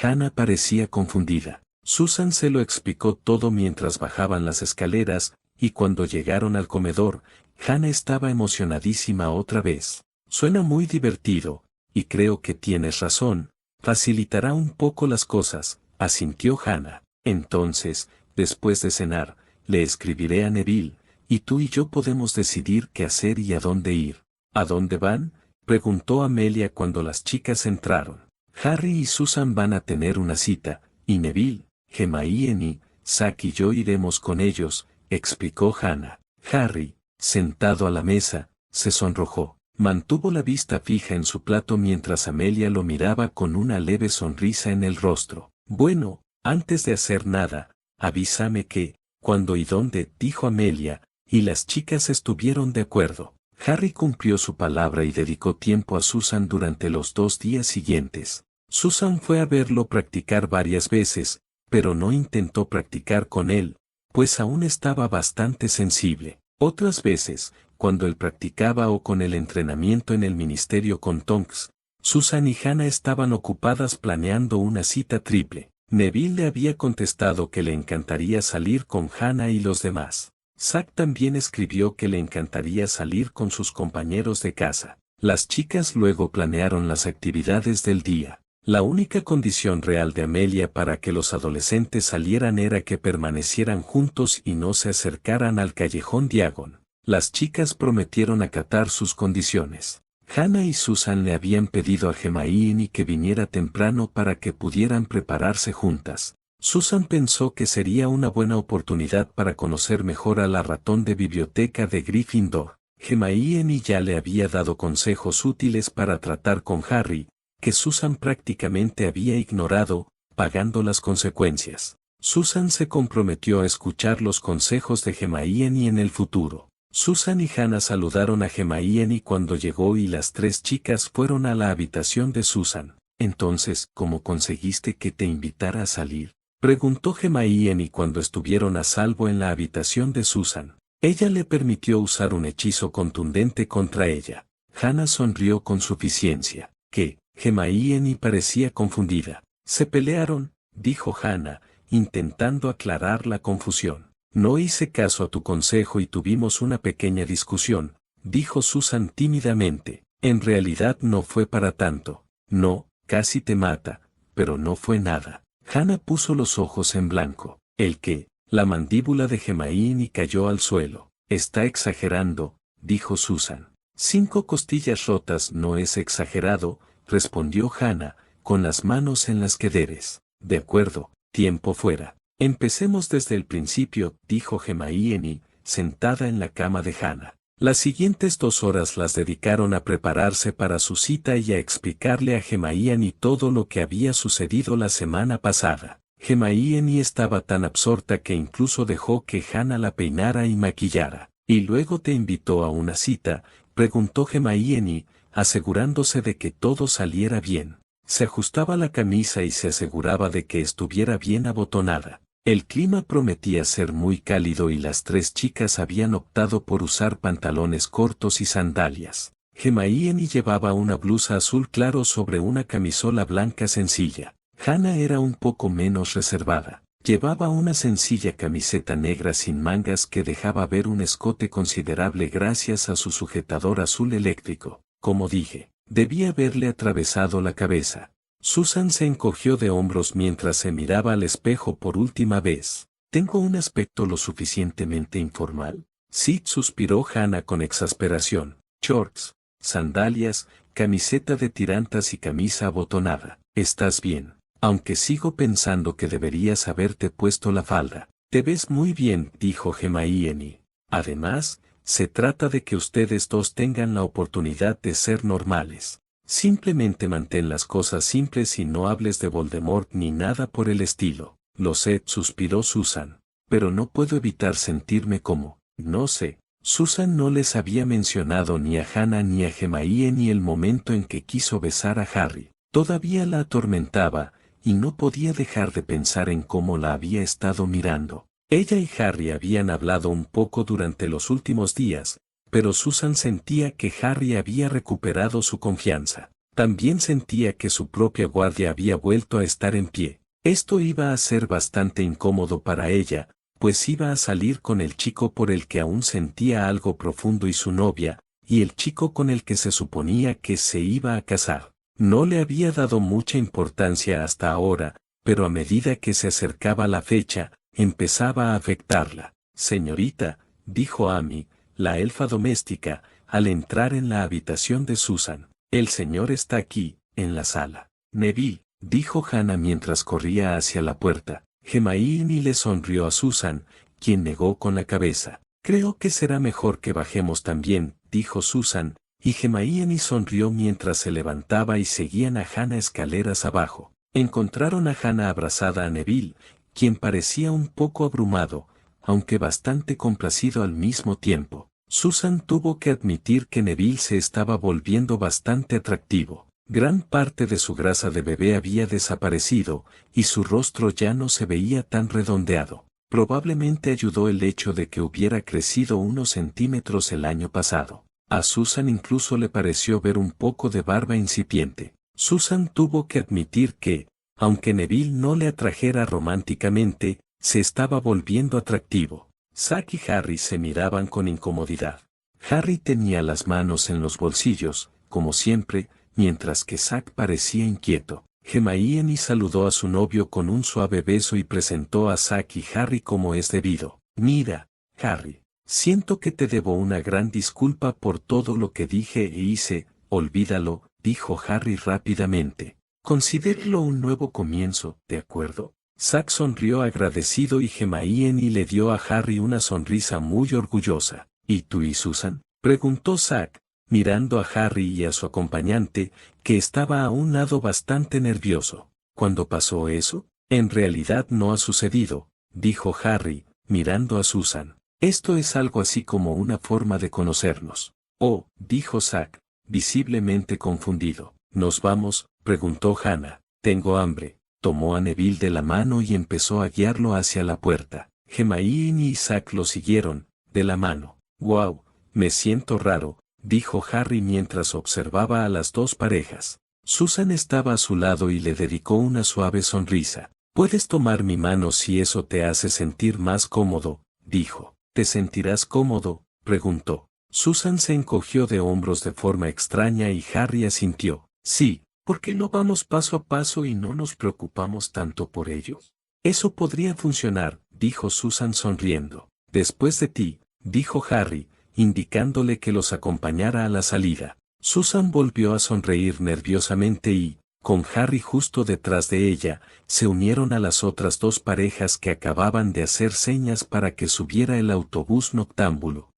Hannah parecía confundida. Susan se lo explicó todo mientras bajaban las escaleras, y cuando llegaron al comedor, Hannah estaba emocionadísima otra vez. Suena muy divertido, y creo que tienes razón, facilitará un poco las cosas, asintió Hannah. Entonces, después de cenar, le escribiré a Neville, y tú y yo podemos decidir qué hacer y a dónde ir. ¿A dónde van?, preguntó Amelia cuando las chicas entraron. Harry y Susan van a tener una cita, y Neville, Hermione, Zack y yo iremos con ellos, explicó Hannah. Harry, sentado a la mesa, se sonrojó. Mantuvo la vista fija en su plato mientras Amelia lo miraba con una leve sonrisa en el rostro. Bueno, antes de hacer nada, avísame qué, cuándo y dónde, dijo Amelia, y las chicas estuvieron de acuerdo. Harry cumplió su palabra y dedicó tiempo a Susan durante los 2 días siguientes. Susan fue a verlo practicar varias veces, pero no intentó practicar con él, pues aún estaba bastante sensible. Otras veces, cuando él practicaba o con el entrenamiento en el ministerio con Tonks, Susan y Hannah estaban ocupadas planeando una cita triple. Neville le había contestado que le encantaría salir con Hannah y los demás. Zack también escribió que le encantaría salir con sus compañeros de casa. Las chicas luego planearon las actividades del día. La única condición real de Amelia para que los adolescentes salieran era que permanecieran juntos y no se acercaran al callejón Diagon. Las chicas prometieron acatar sus condiciones. Hannah y Susan le habían pedido a Hermione que viniera temprano para que pudieran prepararse juntas. Susan pensó que sería una buena oportunidad para conocer mejor a la ratón de biblioteca de Gryffindor. Hermione ya le había dado consejos útiles para tratar con Harry, que Susan prácticamente había ignorado, pagando las consecuencias. Susan se comprometió a escuchar los consejos de Hermione en el futuro. Susan y Hannah saludaron a Hermione cuando llegó y las 3 chicas fueron a la habitación de Susan. Entonces, ¿cómo conseguiste que te invitara a salir?, preguntó Hermione cuando estuvieron a salvo en la habitación de Susan. Ella le permitió usar un hechizo contundente contra ella. Hannah sonrió con suficiencia. ¿Qué? Hermione parecía confundida. Se pelearon, dijo Hannah, intentando aclarar la confusión. No hice caso a tu consejo y tuvimos una pequeña discusión, dijo Susan tímidamente. En realidad no fue para tanto. No, casi te mata, pero no fue nada. Hannah puso los ojos en blanco. ¿El qué? La mandíbula de Hermione cayó al suelo. Está exagerando, dijo Susan. 5 costillas rotas no es exagerado, respondió Hannah, con las manos en las quederes. De acuerdo, tiempo fuera. Empecemos desde el principio, dijo Hermione, sentada en la cama de Hannah. Las siguientes 2 horas las dedicaron a prepararse para su cita y a explicarle a Hermione todo lo que había sucedido la semana pasada. Hermione estaba tan absorta que incluso dejó que Hannah la peinara y maquillara. ¿Y luego te invitó a una cita?, preguntó Hermione, asegurándose de que todo saliera bien. Se ajustaba la camisa y se aseguraba de que estuviera bien abotonada. El clima prometía ser muy cálido y las 3 chicas habían optado por usar pantalones cortos y sandalias. Hermione llevaba una blusa azul claro sobre una camisola blanca sencilla. Hannah era un poco menos reservada. Llevaba una sencilla camiseta negra sin mangas que dejaba ver un escote considerable gracias a su sujetador azul eléctrico. Como dije, Debía haberle atravesado la cabeza. Susan se encogió de hombros mientras se miraba al espejo por última vez. ¿Tengo un aspecto lo suficientemente informal? Sí, suspiró Hannah con exasperación. Shorts, sandalias, camiseta de tirantas y camisa abotonada. ¿Estás bien? Aunque sigo pensando que deberías haberte puesto la falda. Te ves muy bien, dijo Hermione. Además, se trata de que ustedes dos tengan la oportunidad de ser normales. Simplemente mantén las cosas simples y no hables de Voldemort ni nada por el estilo. Lo sé, suspiró Susan. Pero no puedo evitar sentirme como, no sé. Susan no les había mencionado ni a Hannah ni a Hermione el momento en que quiso besar a Harry. Todavía la atormentaba, y no podía dejar de pensar en cómo la había estado mirando. Ella y Harry habían hablado un poco durante los últimos días, pero Susan sentía que Harry había recuperado su confianza. También sentía que su propia guardia había vuelto a estar en pie. Esto iba a ser bastante incómodo para ella, pues iba a salir con el chico por el que aún sentía algo profundo y su novia, y el chico con el que se suponía que se iba a casar. No le había dado mucha importancia hasta ahora, pero a medida que se acercaba la fecha, empezaba a afectarla. Señorita, dijo Amy, la elfa doméstica, al entrar en la habitación de Susan. El señor está aquí, en la sala. Neville, dijo Hannah mientras corría hacia la puerta. Hermione le sonrió a Susan, quien negó con la cabeza. Creo que será mejor que bajemos también, dijo Susan, y Hermione sonrió mientras se levantaba y seguían a Hannah escaleras abajo. Encontraron a Hannah abrazada a Neville, quien parecía un poco abrumado, aunque bastante complacido al mismo tiempo. Susan tuvo que admitir que Neville se estaba volviendo bastante atractivo. Gran parte de su grasa de bebé había desaparecido, y su rostro ya no se veía tan redondeado. Probablemente ayudó el hecho de que hubiera crecido unos centímetros el año pasado. A Susan incluso le pareció ver un poco de barba incipiente. Susan tuvo que admitir que, aunque Neville no le atrajera románticamente, se estaba volviendo atractivo. Zack y Harry se miraban con incomodidad. Harry tenía las manos en los bolsillos, como siempre, mientras que Zack parecía inquieto. Hermione saludó a su novio con un suave beso y presentó a Zack y Harry como es debido. Mira, Harry, siento que te debo una gran disculpa por todo lo que dije e hice, olvídalo, dijo Harry rápidamente. Considéralo un nuevo comienzo, ¿de acuerdo? Zack sonrió agradecido y Hermione le dio a Harry una sonrisa muy orgullosa. ¿Y tú y Susan? Preguntó Zack, mirando a Harry y a su acompañante, que estaba a un lado bastante nervioso. ¿Cuándo pasó eso? En realidad no ha sucedido, dijo Harry, mirando a Susan. Esto es algo así como una forma de conocernos. Oh, dijo Zack, visiblemente confundido. ¿Nos vamos? Preguntó Hannah. Tengo hambre. Tomó a Neville de la mano y empezó a guiarlo hacia la puerta. Hermione y Zack lo siguieron, de la mano. «Wow, me siento raro», dijo Harry mientras observaba a las dos parejas. Susan estaba a su lado y le dedicó una suave sonrisa. «Puedes tomar mi mano si eso te hace sentir más cómodo», dijo. «¿Te sentirás cómodo?», preguntó. Susan se encogió de hombros de forma extraña y Harry asintió. «Sí, ¿por qué no vamos paso a paso y no nos preocupamos tanto por ellos?» «Eso podría funcionar», dijo Susan sonriendo. «Después de ti», dijo Harry, indicándole que los acompañara a la salida. Susan volvió a sonreír nerviosamente y, con Harry justo detrás de ella, se unieron a las otras dos parejas que acababan de hacer señas para que subiera el autobús noctámbulo.